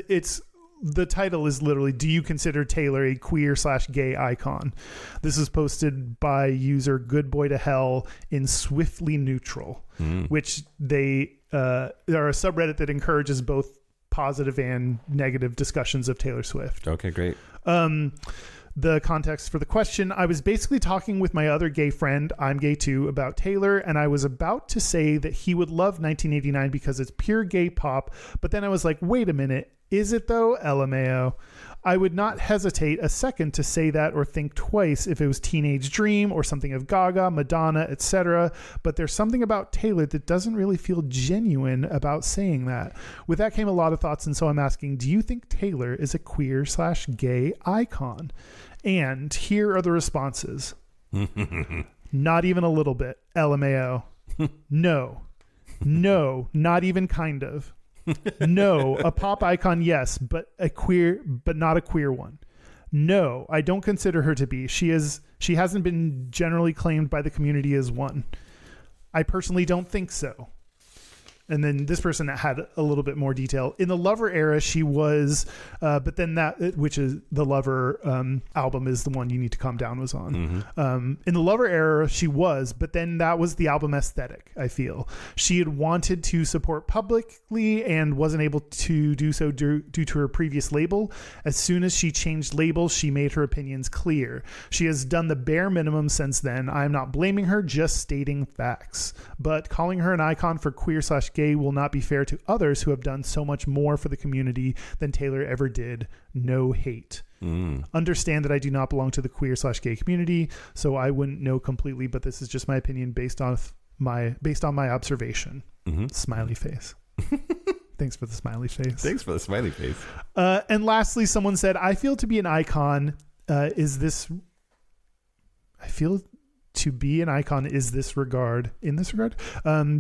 the title is literally, do you consider Taylor a queer/gay icon? This is posted by user Good Boy to Hell in Swiftly Neutral, which they are a subreddit that encourages both positive and negative discussions of Taylor Swift. Okay, great. The context for the question: I was basically talking with my other gay friend, I'm gay too, about Taylor, and I was about to say that he would love 1989 because it's pure gay pop, but then I was like, wait a minute, is it though? LMAO. I would not hesitate a second to say that or think twice if it was Teenage Dream or something of Gaga, Madonna, etc. But there's something about Taylor that doesn't really feel genuine about saying that. With that came a lot of thoughts, and so I'm asking, do you think Taylor is a queer/gay icon? And here are the responses. Not even a little bit. LMAO. No. No, not even kind of. No, a pop icon, yes, but not a queer one. No, I don't consider her to be. She hasn't been generally claimed by the community as one. I personally don't think so. And then this person had a little bit more detail. In the Lover era, she was, but then which is the Lover album is the one You Need to Calm Down was on. In the Lover era, she was, but then that was the album aesthetic, I feel. She had wanted to support publicly and wasn't able to do so due to her previous label. As soon as she changed labels, she made her opinions clear. She has done the bare minimum since then. I'm not blaming her, just stating facts. But calling her an icon for queer/gay will not be fair to others who have done so much more for the community than Taylor ever did. No hate. Understand that I do not belong to the queer/gay community, so I wouldn't know completely, but this is just my opinion based on my observation. Smiley face. Thanks for the smiley face. Thanks for the smiley face. And lastly, someone said, I feel to be an icon to be an icon is this regard. In this regard,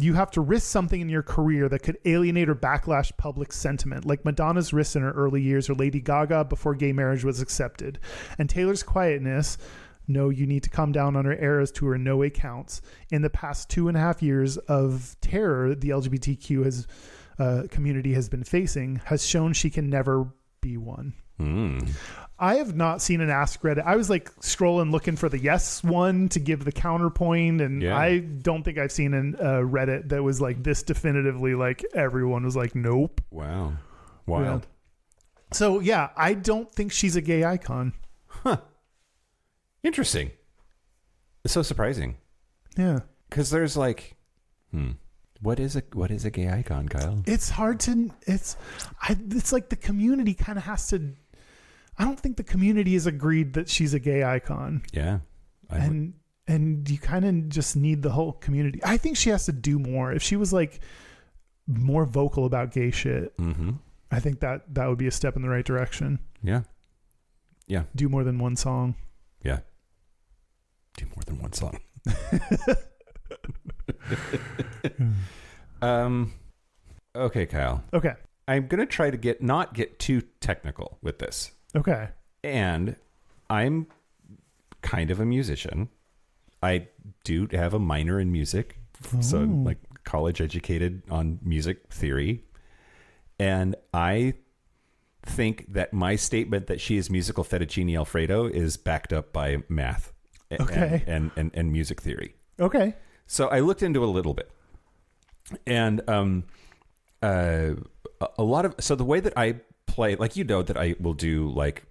you have to risk something in your career that could alienate or backlash public sentiment, like Madonna's risks in her early years or Lady Gaga before gay marriage was accepted. And Taylor's quietness, no, you need to calm down on her Eras tour, no way counts. In the past 2.5 years of terror the LGBTQ community has been facing, has shown she can never be one. I have not seen an Ask Reddit. I was like scrolling looking for the yes one to give the counterpoint, and I don't think I've seen a Reddit that was like this definitively, like everyone was like, nope. Wow. Wild. Yeah. So yeah, I don't think she's a gay icon. Huh. Interesting. It's so surprising. Yeah. Because there's like, what is a gay icon, Kyle? It's hard to, it's like the community kind of has to, I don't think the community has agreed that she's a gay icon. Yeah. And you kind of just need the whole community. I think she has to do more. If she was like more vocal about gay shit, I think that would be a step in the right direction. Yeah. Yeah. Do more than one song. Yeah. Do more than one song. Okay, Kyle. Okay. I'm going to try to not get too technical with this. Okay. And I'm kind of a musician. I do have a minor in music. So I'm like college educated on music theory. And I think that my statement that she is musical fettuccine Alfredo is backed up by math. Okay. and music theory. Okay. So I looked into it a little bit, and a lot of the way that I play, like, that I will do like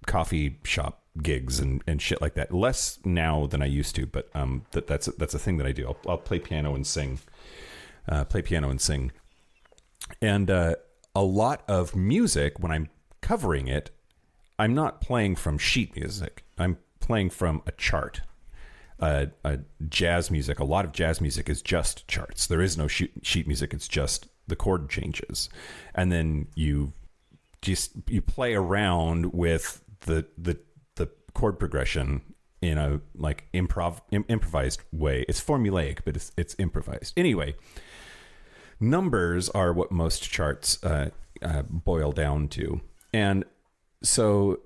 coffee shop gigs and shit like that. Less now than I used to, but that's a thing that I do. I'll play piano and sing. And a lot of music, when I'm covering it, I'm not playing from sheet music. I'm playing from a chart. Jazz music, a lot of jazz music is just charts. There is no sheet music. It's just the chord changes. And then you play around with the chord progression in a like improvised way. It's formulaic, but it's improvised. Anyway, numbers are what most charts boil down to. And so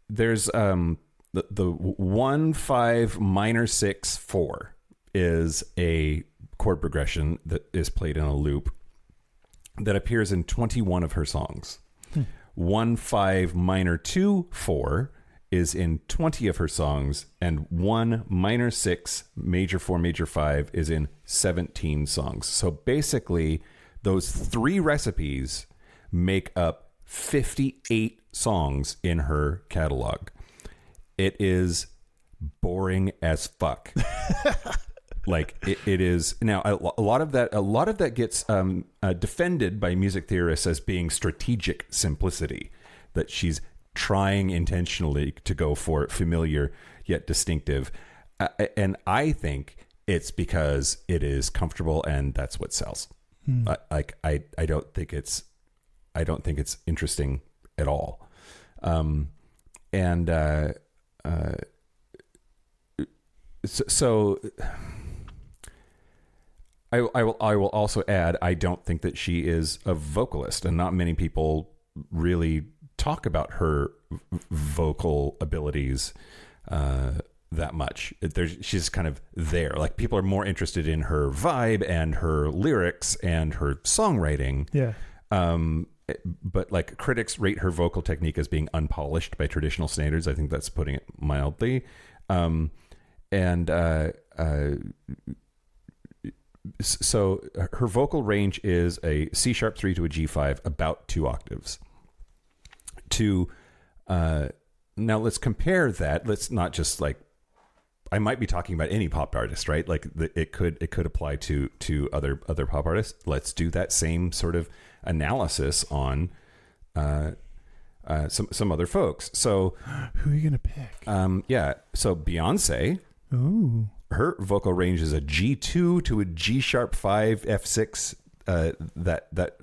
there's the 1-5 minor 6-4 is a chord progression that is played in a loop that appears in 21 of her songs. 1-5 minor 2-4 is in 20 of her songs, and 1 minor 6 major 4 major 5 is in 17 songs. So basically, those three recipes make up 58 songs in her catalog. It is boring as fuck. Like it is now. A lot of that gets defended by music theorists as being strategic simplicity, that she's trying intentionally to go for familiar yet distinctive, and I think it's because it is comfortable and that's what sells. I don't think it's interesting at all, so I will also add, I don't think that she is a vocalist, and not many people really talk about her vocal abilities that much. She's kind of there. Like, people are more interested in her vibe and her lyrics and her songwriting. Yeah. But like, critics rate her vocal technique as being unpolished by traditional standards. I think that's putting it mildly. So her vocal range is a C-sharp 3 to a G5, about 2 octaves. Now let's compare that. Let's not just like, I might be talking about any pop artist, right? Like it could apply to other pop artists. Let's do that same sort of analysis on some other folks. So who are you gonna pick? Yeah. So Beyonce. Ooh. Her vocal range is a G2 to a G-sharp 5 F6. That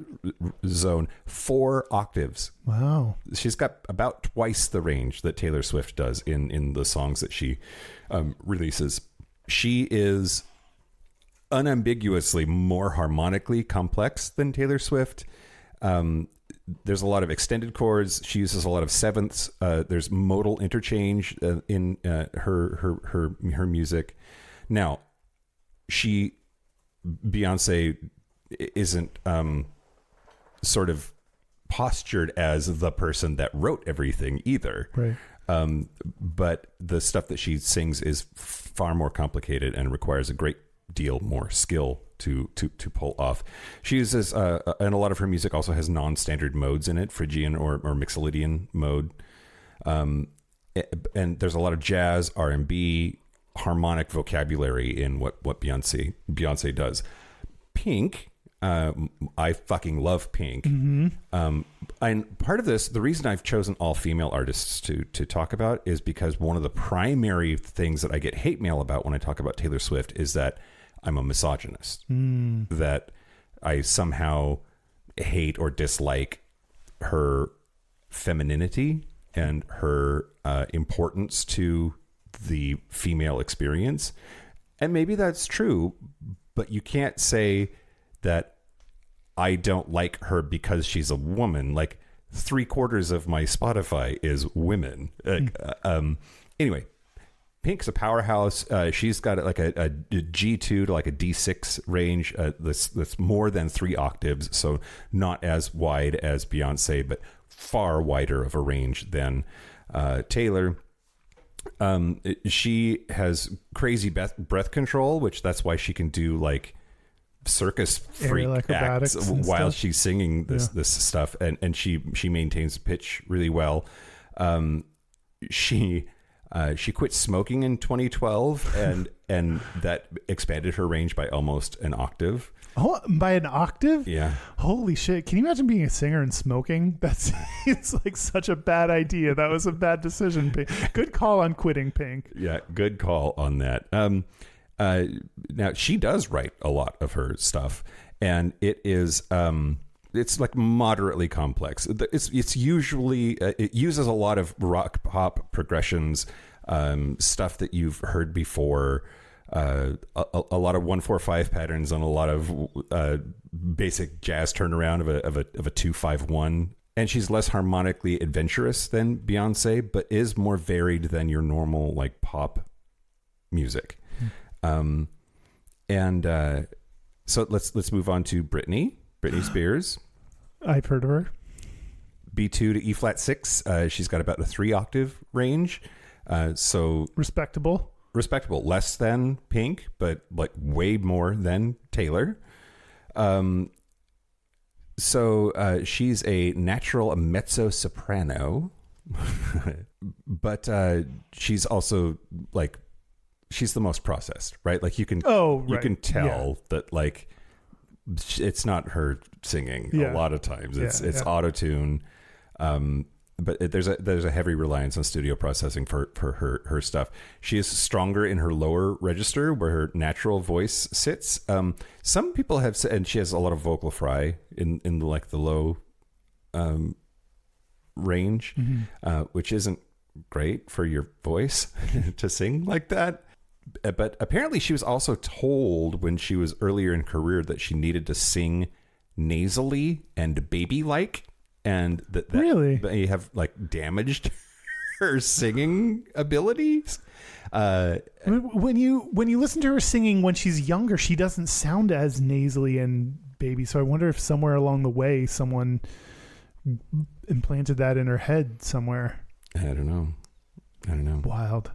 zone, 4 octaves. Wow. She's got about twice the range that Taylor Swift does in the songs that she releases. She is unambiguously more harmonically complex than Taylor Swift. There's a lot of extended chords. She uses a lot of sevenths. There's modal interchange in her music. Now, Beyonce isn't sort of postured as the person that wrote everything either. Right. But the stuff that she sings is far more complicated and requires a great deal more skill to pull off. She uses, and a lot of her music also has non-standard modes in it, Phrygian or Mixolydian mode. And there's a lot of jazz, R&B, harmonic vocabulary in what Beyonce does. Pink, I fucking love Pink. Mm-hmm. And part of this, the reason I've chosen all female artists to talk about is because one of the primary things that I get hate mail about when I talk about Taylor Swift is that I'm a misogynist, that I somehow hate or dislike her femininity and her importance to the female experience. And maybe that's true, but you can't say that I don't like her because she's a woman. Like, 3/4 of my Spotify is women. Anyway, Pink's a powerhouse. She's got like a G2 to like a D6 range that's more than 3 octaves, so not as wide as Beyonce, but far wider of a range than Taylor. She has crazy breath control, which that's why she can do like circus freak acts while she's singing this stuff, and she maintains pitch really well. She quit smoking in 2012, and that expanded her range by almost an octave. Oh, by an octave? Yeah. Holy shit. Can you imagine being a singer and smoking? It's like such a bad idea. That was a bad decision. Good call on quitting, Pink. Yeah, good call on that. Now, she does write a lot of her stuff, and it is... it's like moderately complex. It's usually... it uses a lot of rock pop progressions, stuff that you've heard before... a lot of 1-4-5 patterns and a lot of basic jazz turnaround of a 2-5-1, and she's less harmonically adventurous than Beyonce, but is more varied than your normal like pop music. So let's move on to Britney Spears. I've heard of her. B2 to E flat 6. She's got about a 3 octave range. So respectable, less than Pink, but like way more than Taylor. So she's a natural mezzo soprano, but she's also like, she's the most processed, right? Like you can tell that like it's not her singing a lot of times. It's auto-tune. But there's a heavy reliance on studio processing for her stuff. She is stronger in her lower register where her natural voice sits. Some people have said, and she has a lot of vocal fry in like the low range, which isn't great for your voice to sing like that. But apparently she was also told when she was earlier in career that she needed to sing nasally and baby-like. And that really may have like damaged her singing abilities. When you listen to her singing when she's younger, she doesn't sound as nasally and baby. So I wonder if somewhere along the way someone implanted that in her head somewhere. I don't know. Wild.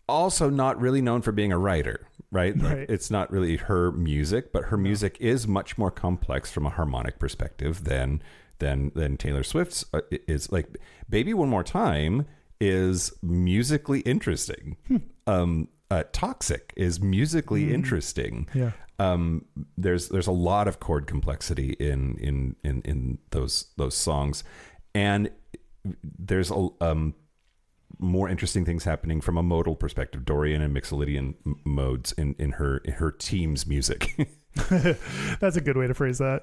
Also not really known for being a writer. Right? Like, it's not really her music, but her music is much more complex from a harmonic perspective than Taylor Swift's is. Like Baby One More Time is musically interesting. Toxic is musically interesting. Yeah. There's a lot of chord complexity in those songs, and there's more interesting things happening from a modal perspective, Dorian and Mixolydian modes in her team's music. That's a good way to phrase that.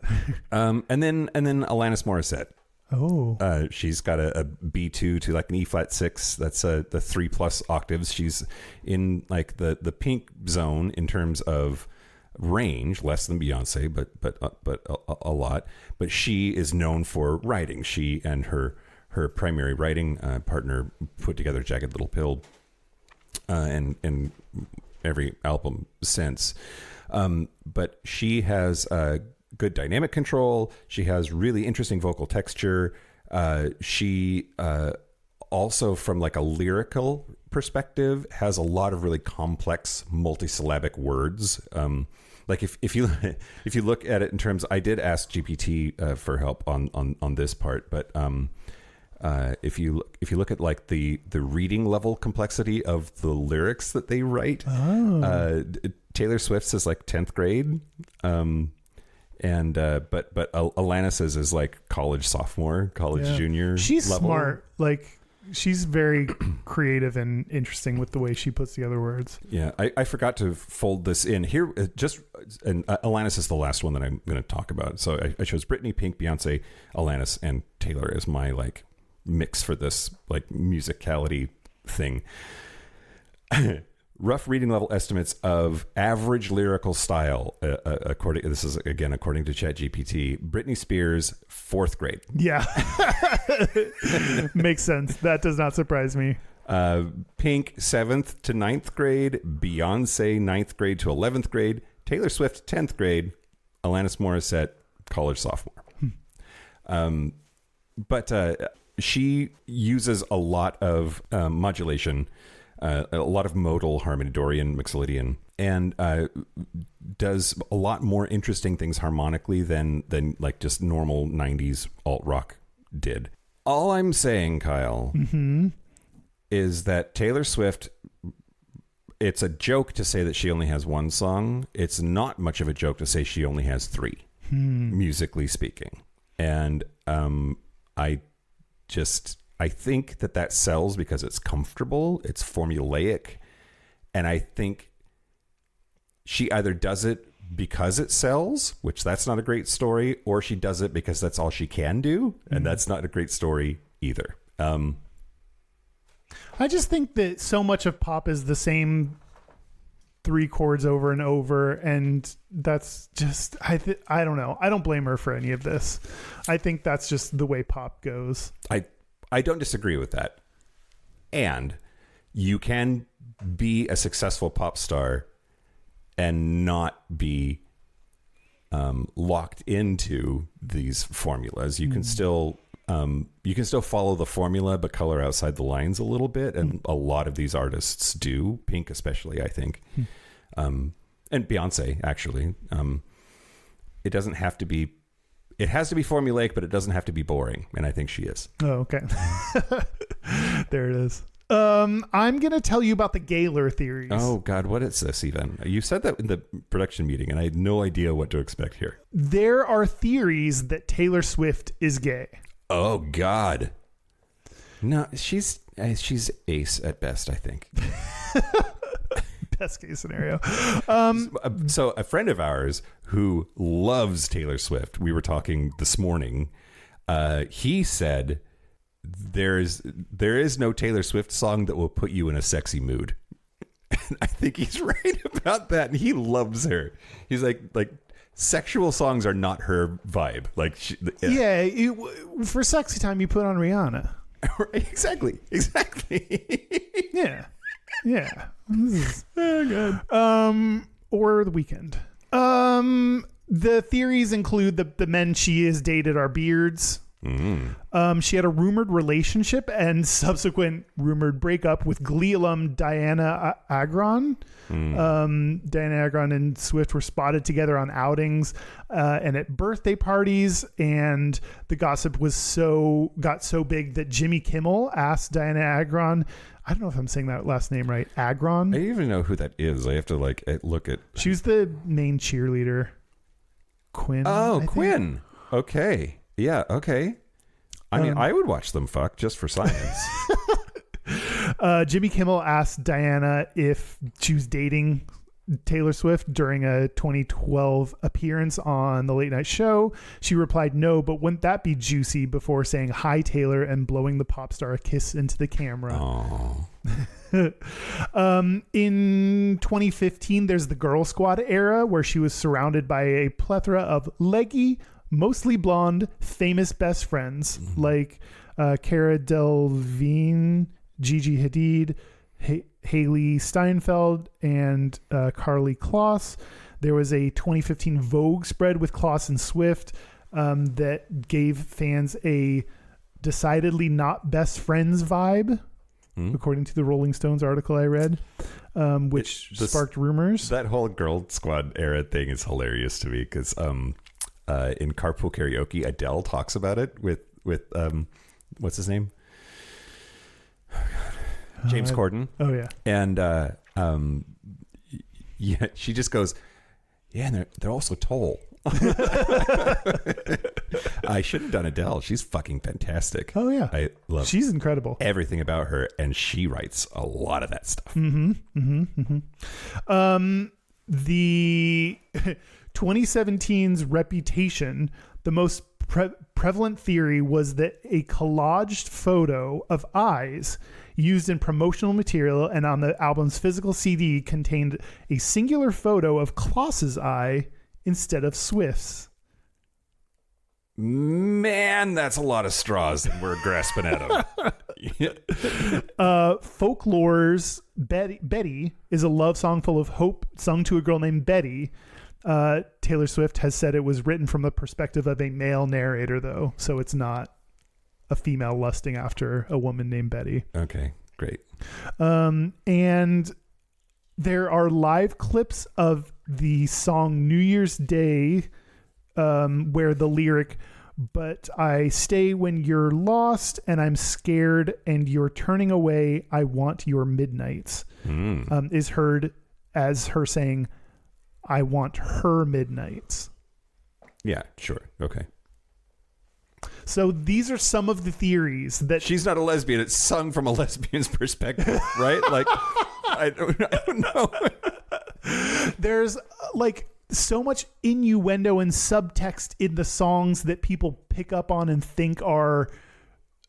And then Alanis Morissette. Oh, she's got a B2 to like an E flat 6. That's the 3+ octaves. She's in like the Pink zone in terms of range, less than Beyonce, but a lot. But she is known for writing. She and her primary writing partner put together Jagged Little Pill and every album since. But she has good dynamic control. She has really interesting vocal texture. She also, from like a lyrical perspective, has a lot of really complex multisyllabic words. Like if you look at it in terms, I did ask GPT for help on this part, but if you look at like the reading level complexity of the lyrics that they write, Taylor Swift's is like 10th grade, but Alanis's is like college junior. She's level. Smart. Like she's very creative and interesting with the way she puts together words. Yeah, I forgot to fold this in here. And Alanis is the last one that I'm going to talk about. So I chose Britney, Pink, Beyonce, Alanis, and Taylor as my like mix for this like musicality thing. Rough reading level estimates of average lyrical style, according to ChatGPT. Britney Spears, 4th grade. Yeah. Makes sense. That does not surprise me. Pink, 7th to 9th grade. Beyonce, 9th grade to 11th grade. Taylor Swift, 10th grade. Alanis Morissette, college sophomore. But she uses a lot of modulation, a lot of modal harmony, Dorian, Mixolydian, and does a lot more interesting things harmonically than like just normal 90s alt rock did. All I'm saying, Kyle, is that Taylor Swift, it's a joke to say that she only has one song. It's not much of a joke to say she only has three, musically speaking. And I think that sells because it's comfortable, it's formulaic, and I think she either does it because it sells, which that's not a great story, or she does it because that's all she can do, and that's not a great story either. I just think that so much of pop is the same three chords over and over, and that's just I don't know. I don't blame her for any of this. I think that's just the way pop goes. I don't disagree with that. And you can be a successful pop star and not be locked into these formulas. You can still follow the formula, but color outside the lines a little bit. And a lot of these artists do, Pink especially, I think. And Beyonce, actually. It doesn't have to be, it has to be formulaic, but it doesn't have to be boring. And I think she is. Oh, okay. There it is. I'm going to tell you about the Gaylor theories. Oh, God, what is this even? You said that in the production meeting, and I had no idea what to expect here. There are theories that Taylor Swift is gay. Oh, God. No, she's ace at best, I think. Best case scenario. So a friend of ours who loves Taylor Swift, we were talking this morning, he said there is no Taylor Swift song that will put you in a sexy mood. And I think he's right about that. And he loves her. He's like sexual songs are not her vibe. Like, for sexy time, you put on Rihanna. Exactly. Yeah. Oh, God. Or The Weeknd. The theories include the men she has dated are beards. She had a rumored relationship and subsequent rumored breakup with Glee alum Diana Agron. Diana Agron and Swift were spotted together on outings and at birthday parties, and the gossip got so big that Jimmy Kimmel asked Diana Agron, I don't know if I'm saying that last name right, Agron. I don't even know who that is. I have to look at. She was the main cheerleader. Quinn. Oh, Quinn. Okay. Yeah, okay. I mean, I would watch them fuck just for science. Jimmy Kimmel asked Diana if she was dating Taylor Swift during a 2012 appearance on The Late Night Show. She replied no, but wouldn't that be juicy, before saying hi Taylor and blowing the pop star a kiss into the camera. In 2015, there's the Girl Squad era, where she was surrounded by a plethora of leggy, mostly blonde, famous best friends like Cara Delevingne, Gigi Hadid, Haley Steinfeld, and Karlie Kloss. There was a 2015 Vogue spread with Kloss and Swift that gave fans a decidedly not best friends vibe, according to the Rolling Stones article I read, which sparked rumors. That whole Girl Squad era thing is hilarious to me because in Carpool Karaoke, Adele talks about it with what's his name? Oh, God. James Corden. Oh yeah. And yeah, she just goes, yeah, and they're also tall. I should have done Adele. She's fucking fantastic. Oh yeah. I love She's incredible. Everything about her, and she writes a lot of that stuff. The 2017's Reputation, the most prevalent theory was that a collaged photo of eyes used in promotional material and on the album's physical CD contained a singular photo of Kloss's eye instead of Swift's. Man, that's a lot of straws that we're grasping at them. Folklore's Betty is a love song full of hope sung to a girl named Betty. Taylor Swift has said it was written from the perspective of a male narrator, though, so it's not a female lusting after a woman named Betty. Okay, great. And there are live clips of the song New Year's Day, where the lyric, "But I stay when you're lost and I'm scared and you're turning away. I want your midnights," is heard as her saying, "I want her midnights." Yeah, sure. Okay. So these are some of the theories that She's not a lesbian. It's sung from a lesbian's perspective, right? Like, I don't know. there's like so much innuendo and subtext in the songs that people pick up on and think are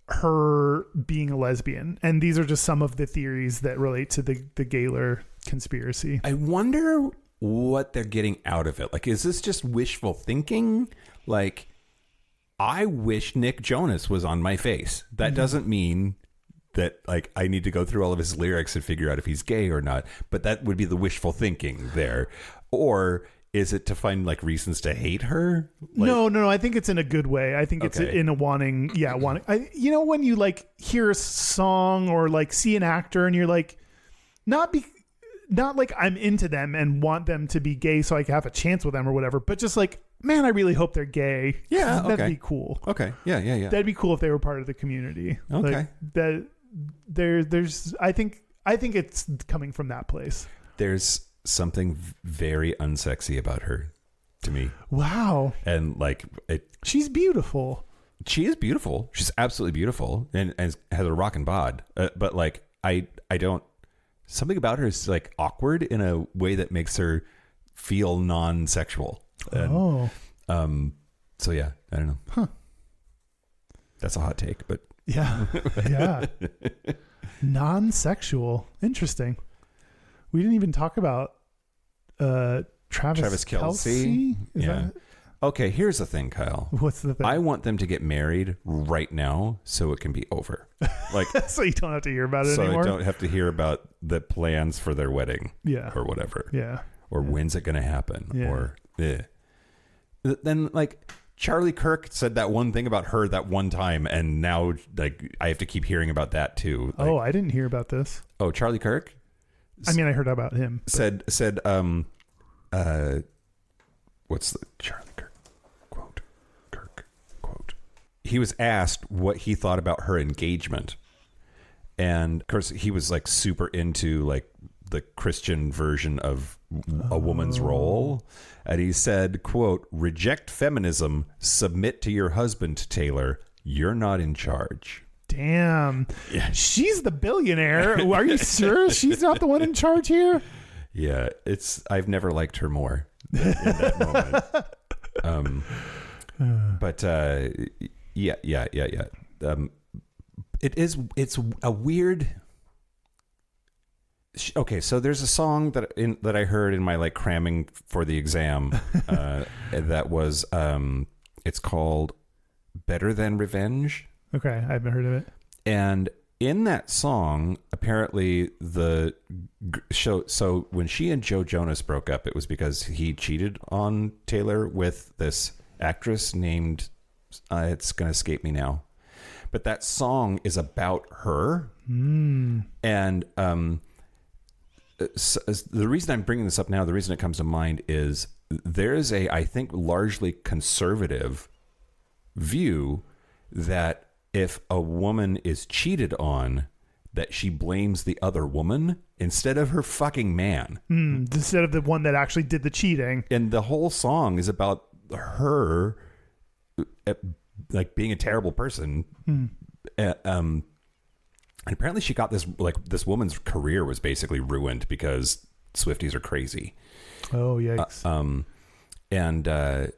her being a lesbian. And these are just some of the theories that relate to the Gaylor conspiracy. I wonder what they're getting out of it. Like, is this just wishful thinking? Like, I wish Nick Jonas was on my face. That doesn't mean that, like, I need to go through all of his lyrics and figure out if he's gay or not. But that would be the wishful thinking there. Or is it to find, like, reasons to hate her? Like, No. I think it's in a good way. I think it's Okay. in a wanting. You know, when you like hear a song or like see an actor and you're like, not like I'm into them and want them to be gay so I can have a chance with them or whatever, but just like, man, I really hope they're gay. Yeah, That'd okay. be cool. Okay. Yeah. That'd be cool if they were part of the community. Okay. Like, that there's I think it's coming from that place. There's something very unsexy about her to me. Wow. And, like, She's beautiful. she is beautiful. She's absolutely beautiful and has a rockin' bod. But, like, I don't... Something about her is, like, awkward in a way that makes her feel non-sexual. And, so, yeah, I don't know. Huh. That's a hot take, but... Yeah. Yeah. Non-sexual. Interesting. We didn't even talk about Travis Kelce. Is Yeah. that, Okay, here's the thing, Kyle. what's the thing? I want them to get married right now so it can be over. Like, So you don't have to hear about it so anymore. I don't have to hear about the plans for their wedding Yeah. or whatever. Yeah. Or when's it going to happen? Yeah. Or, Then, like, Charlie Kirk said that one thing about her that one time, and now, like, I have to keep hearing about that too. Like, I didn't hear about this. oh, Charlie Kirk I mean, I heard about him. but- said, what's the Charlie Kirk quote? He was asked what he thought about her engagement. And of course he was, like, super into, like, the Christian version of a woman's role. And he said, quote, "Reject feminism, submit to your husband, Taylor. You're not in charge." Damn. Yeah. She's the billionaire. Are you sure she's not the one in charge here? Yeah, I've never liked her more in that moment. But yeah. It's a weird. Okay, so there's a song that I heard in my, like, cramming for the exam that was it's called "Better Than Revenge." Okay, I haven't heard of it. And in that song, apparently so when she and Joe Jonas broke up, it was because he cheated on Taylor with this actress named, it's going to escape me now. But that song is about her. And so the reason I'm bringing this up now, the reason it comes to mind is there is I think, largely conservative view that if a woman is cheated on, that she blames the other woman instead of her fucking man. Instead of the one that actually did the cheating. And the whole song is about her, like, being a terrible person. And apparently she got this woman's career was basically ruined because Swifties are crazy. Oh, yikes. And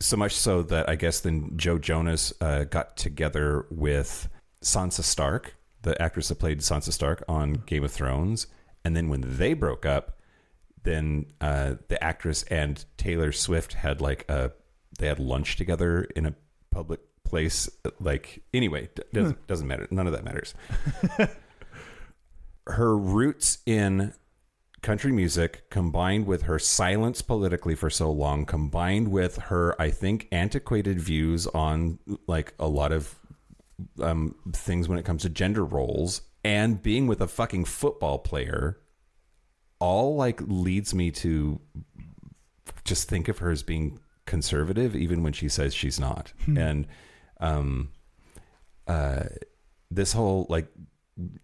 so much so that I guess then Joe Jonas got together with Sansa Stark, the actress that played Sansa Stark on Game of Thrones. And then when they broke up, then the actress and Taylor Swift had they had lunch together in a public place. Like, anyway, doesn't matter. None of that matters. Her roots in country music, combined with her silence politically for so long, combined with her, I think, antiquated views on, like, a lot of things when it comes to gender roles and being with a fucking football player all like leads me to just think of her as being conservative even when she says she's not. And this whole like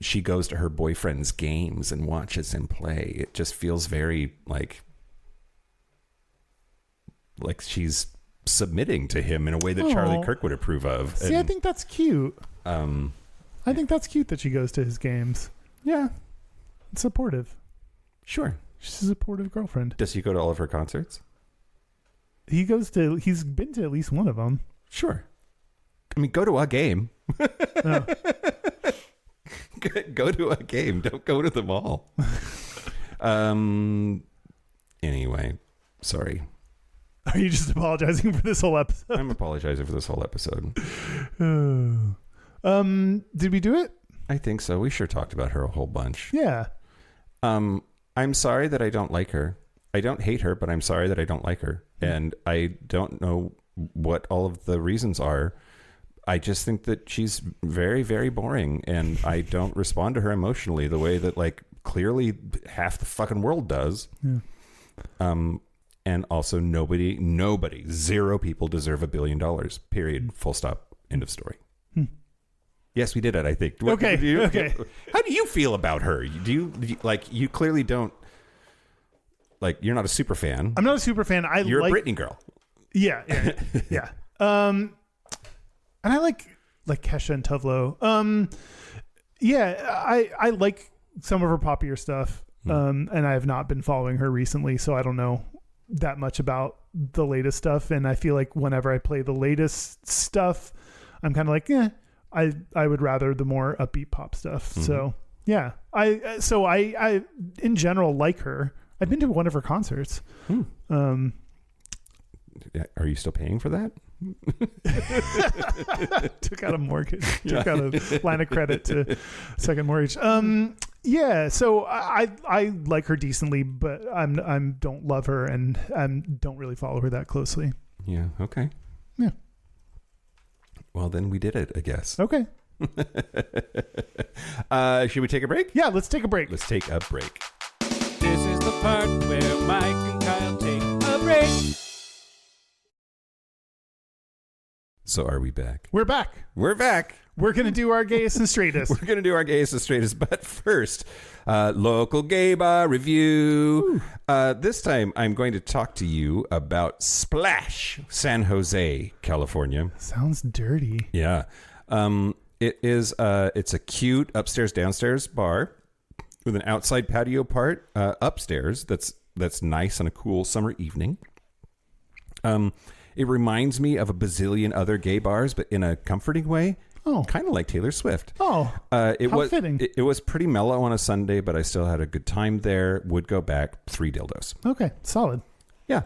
she goes to her boyfriend's games and watches him play, it just feels very like she's submitting to him in a way that Charlie Kirk would approve of. See, I think that's cute. I think that's cute that she goes to his games. Yeah. It's supportive. Sure. She's a supportive girlfriend. Does he go to all of her concerts? He's been to at least one of them. Sure. I mean, go to a game. No. Go to a game. Don't go to them all. Anyway, sorry. Are you just apologizing for this whole episode? I'm apologizing for this whole episode. Did we do it? I think so. We sure talked about her a whole bunch. Yeah. I'm sorry that I don't like her. I don't hate her, but I'm sorry that I don't like her. And I don't know what all of the reasons are. I just think that she's very, very boring, and I don't respond to her emotionally the way that like clearly half the fucking world does. Yeah. And also nobody, 0 people deserve $1 billion, period, full stop, end of story. Yes, we did it, I think. Okay. How do you feel about her? Do you like, you clearly don't, like, you're not a super fan. I'm not a super fan. You're a Britney girl. Yeah. And I like Kesha and Tuvlo. I like some of her poppier stuff. And I have not been following her recently, so I don't know that much about the latest stuff. And I feel like whenever I play the latest stuff, I'm kind of like, I would rather the more upbeat pop stuff. So yeah, I in general like her. I've been to one of her concerts. Are you still paying for that? Took out a mortgage. Took out a line of credit to second mortgage. Yeah, so I like her decently, but I'm don't love her and don't really follow her that closely. Yeah. Okay. Yeah. Well, then we did it, I guess. Okay. Should we take a break? Yeah, let's take a break. Let's take a break. This is the part where Mike and Kyle take a break. So are we back? We're back. We're back. We're going to do our Gayest and Straightest. We're going to do our Gayest and Straightest, but first, local gay bar review. This time, I'm going to talk to you about Splash, San Jose, California. Sounds dirty. Yeah. It's a cute upstairs, downstairs bar with an outside patio part upstairs that's nice on a cool summer evening. It reminds me of a bazillion other gay bars, but in a comforting way. Oh, kind of like Taylor Swift. Oh, how fitting. It was pretty mellow on a Sunday, but I still had a good time there. Would go back. 3 dildos. Okay, solid. Yeah,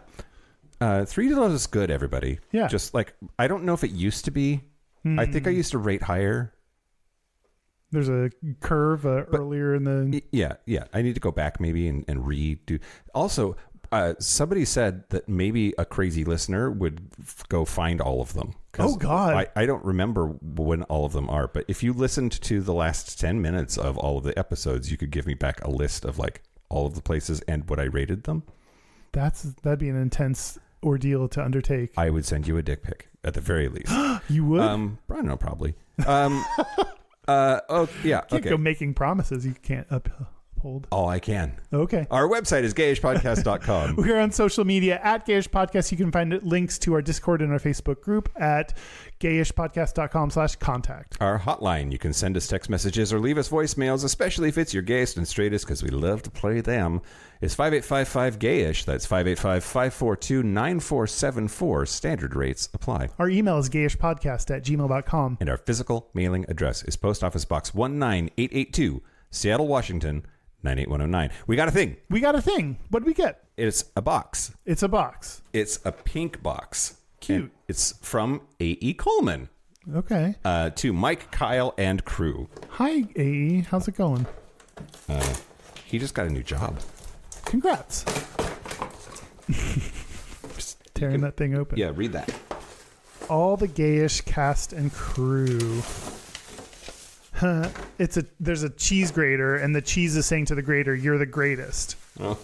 3 dildos is good. Everybody. Yeah. Just like, I don't know if it used to be. I think I used to rate higher. There's a curve earlier in the. Yeah. I need to go back maybe and redo. Also, somebody said that maybe a crazy listener would go find all of them. Oh, God. I don't remember when all of them are, but if you listened to the last 10 minutes of all of the episodes, you could give me back a list of like all of the places and what I rated them. That'd be an intense ordeal to undertake. I would send you a dick pic at the very least. You would? I don't know, probably. Oh, yeah. Can't go making promises you can't uphold. Oh, I can. Okay. Our website is gayishpodcast.com. We're on social media at Gayish Podcast. You can find links to our Discord and our Facebook group at gayishpodcast.com/contact. Our hotline, you can send us text messages or leave us voicemails, especially if it's your gayest and straightest, because we love to play them. It's 5855-GAYISH. That's 585-542-9474. Standard rates apply. Our email is gayishpodcast@gmail.com. And our physical mailing address is Post Office Box 19882, Seattle, Washington, 98109. We got a thing. What did we get? It's a box. It's a box. It's a pink box. Cute. And it's from A.E. Coleman. Okay. To Mike, Kyle, and crew. Hi, A.E. How's it going? He just got a new job. Congrats. Just tearing that thing open. Yeah, read that. All the Gayish cast and crew. There's a cheese grater, and the cheese is saying to the grater, "You're the greatest." Oh.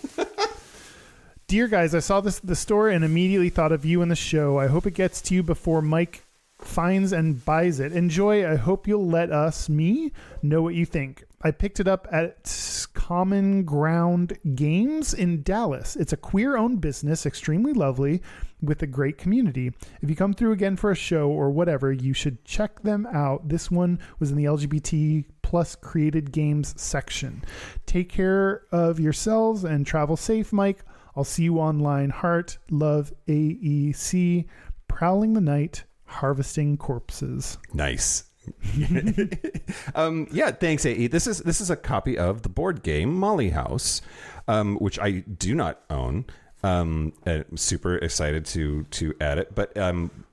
Dear guys, I saw this at the store and immediately thought of you and the show. I hope it gets to you before Mike finds and buys it. Enjoy. I hope you'll let me know what you think. I picked it up at Common Ground Games in Dallas. It's a queer-owned business, extremely lovely, with a great community. If you come through again for a show or whatever, you should check them out. This one was in the LGBT plus created games section. Take care of yourselves and travel safe, Mike. I'll see you online. Heart, love, AEC, prowling the night, harvesting corpses. Nice. Yeah, thanks, AE. This is a copy of the board game Molly House, which I do not own. I'm super excited to add it, but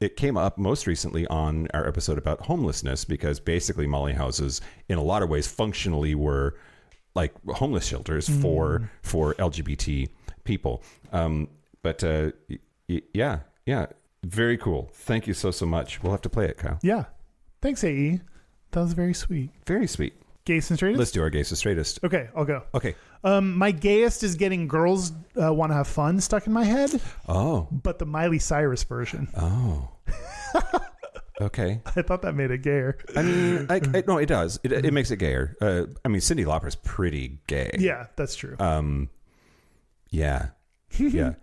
it came up most recently on our episode about homelessness, because basically Molly houses in a lot of ways functionally were like homeless shelters for LGBT people. Yeah, very cool. Thank you so much. We'll have to play it, Kyle. Yeah. Thanks, AE. That was very sweet. Very sweet. Gayest and Straightest? Let's do our Gayest and Straightest. Okay, I'll go. Okay. My gayest is getting Girls Want to Have Fun stuck in my head. Oh. But the Miley Cyrus version. Oh. Okay. I thought that made it gayer. I mean, no, it does. It makes it gayer. I mean, Cyndi Lauper's pretty gay. Yeah, that's true. Yeah. Yeah.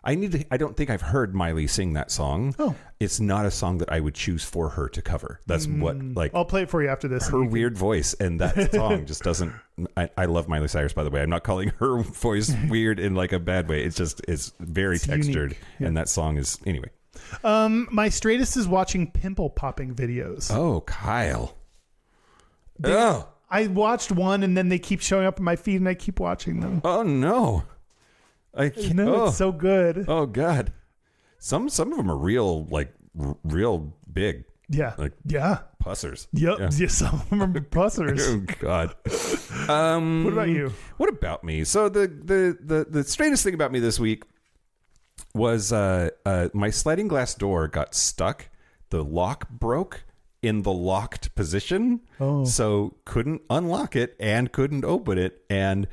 I don't think I've heard Miley sing that song. Oh. It's not a song that I would choose for her to cover. That's what, like, I'll play it for you after this. her weird voice and that song just doesn't. I love Miley Cyrus, by the way. I'm not calling her voice weird in like a bad way. It's very textured. Yeah. And that song is, anyway. My straightest is watching pimple popping videos. Oh, Kyle. I watched one and then they keep showing up in my feed and I keep watching them. Oh, no. I can't. No, it's so good. Oh, God. Some of them are real big. Yeah. Like, yeah. Pussers. Yep. Yeah. Yeah, some of them are bussers. Oh, God. What about you? What about me? So the straightest thing about me this week was my sliding glass door got stuck. The lock broke in the locked position. Oh. So couldn't unlock it and couldn't open it, and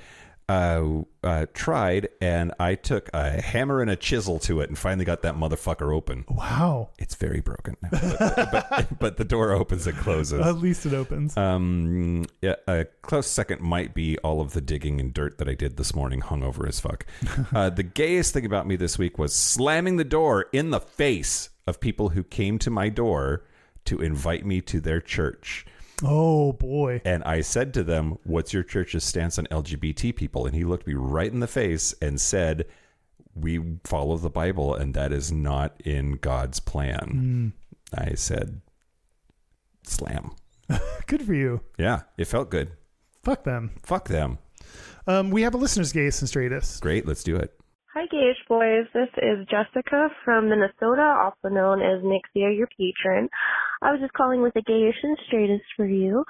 tried, and I took a hammer and a chisel to it and finally got that motherfucker open. Wow. It's very broken now, but the door opens and closes. At least it opens. Yeah, a close second might be all of the digging and dirt that I did this morning, hungover as fuck. The gayest thing about me this week was slamming the door in the face of people who came to my door to invite me to their church. Oh, boy. And I said to them, "What's your church's stance on LGBT people?" And he looked me right in the face and said, "We follow the Bible, and that is not in God's plan." I said, "Slam." Good for you. Yeah, it felt good. Fuck them. Fuck them. We have a listener's Gayest and Straightest. Great, let's do it. Hi, Gayish boys. This is Jessica from Minnesota, also known as Nixia, your patron. I was just calling with a Gayish and Straightest for you.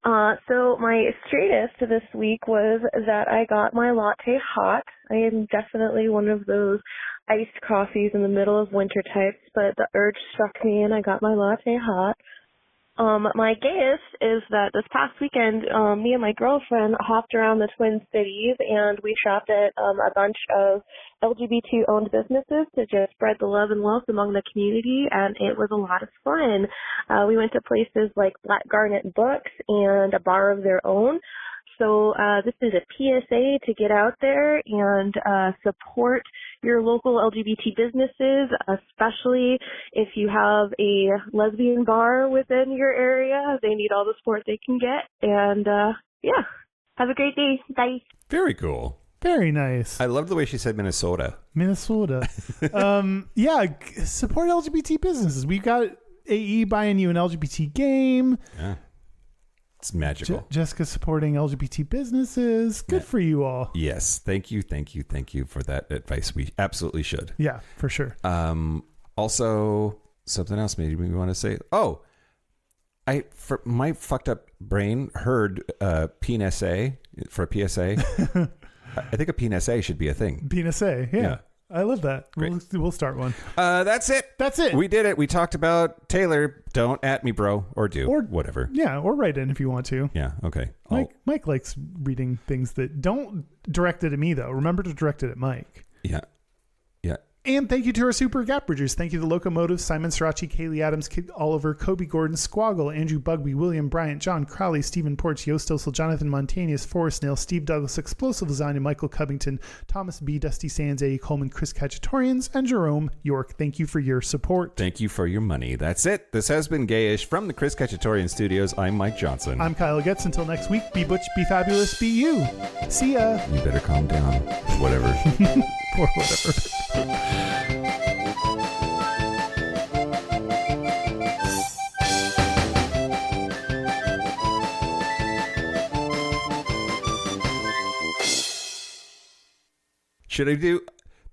So my straightest this week was that I got my latte hot. I am definitely one of those iced coffees in the middle of winter types, but the urge struck me and I got my latte hot. My gayest is that this past weekend, me and my girlfriend hopped around the Twin Cities and we shopped at a bunch of LGBT-owned businesses to just spread the love and wealth among the community, and it was a lot of fun. We went to places like Black Garnet Books and A Bar of Their Own. So this is a PSA to get out there and support your local LGBT businesses, especially if you have a lesbian bar within your area. They need all the support they can get. And yeah, have a great day. Bye. Very cool. Very nice. I love the way she said Minnesota. Minnesota. Yeah, support LGBT businesses. We've got AE buying you an LGBT game. Yeah. It's magical. Jessica supporting LGBT businesses. Good for you all. Yes. Thank you for that advice. We absolutely should. Yeah, for sure. Also, something else maybe we want to say. Oh, for my fucked up brain heard PNSA for a PSA. I think a PNSA should be a thing. PNSA, yeah. I love that. Great. We'll start one. That's it. That's it. We did it. We talked about Taylor. Don't at me, bro, or do Or- whatever. Yeah, or write in if you want to. Yeah. Okay. Mike likes reading things that don't direct it at me though. Remember to direct it at Mike. Yeah. Yeah. And thank you to our super gap bridgers. Thank you to Locomotive, Simon Srirachi, Kaylee Adams, Kid Oliver, Kobe Gordon, Squoggle, Andrew Bugby, William Bryant, John Crowley, Stephen Porch, Yost Ossel, Jonathan Montanius, Forrest Nail, Steve Douglas, Explosive Lasagna, Michael Covington, Thomas B, Dusty Sands, A. Coleman, Chris Cacciatorians, and Jerome York. Thank you for your support. Thank you for your money. That's it. This has been Gayish from the Chris Cacciatorian Studios. I'm Mike Johnson. I'm Kyle Getz. Until next week, be butch, be fabulous, be you. See ya. You better calm down. Whatever. Or whatever. Should I do,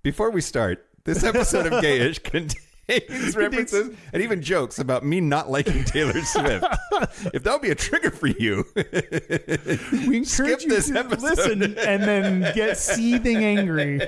before we start, this episode of Gayish contains references and even jokes about me not liking Taylor Swift. If that'll be a trigger for you, We encourage skip you this to episode. listen and then get seething angry.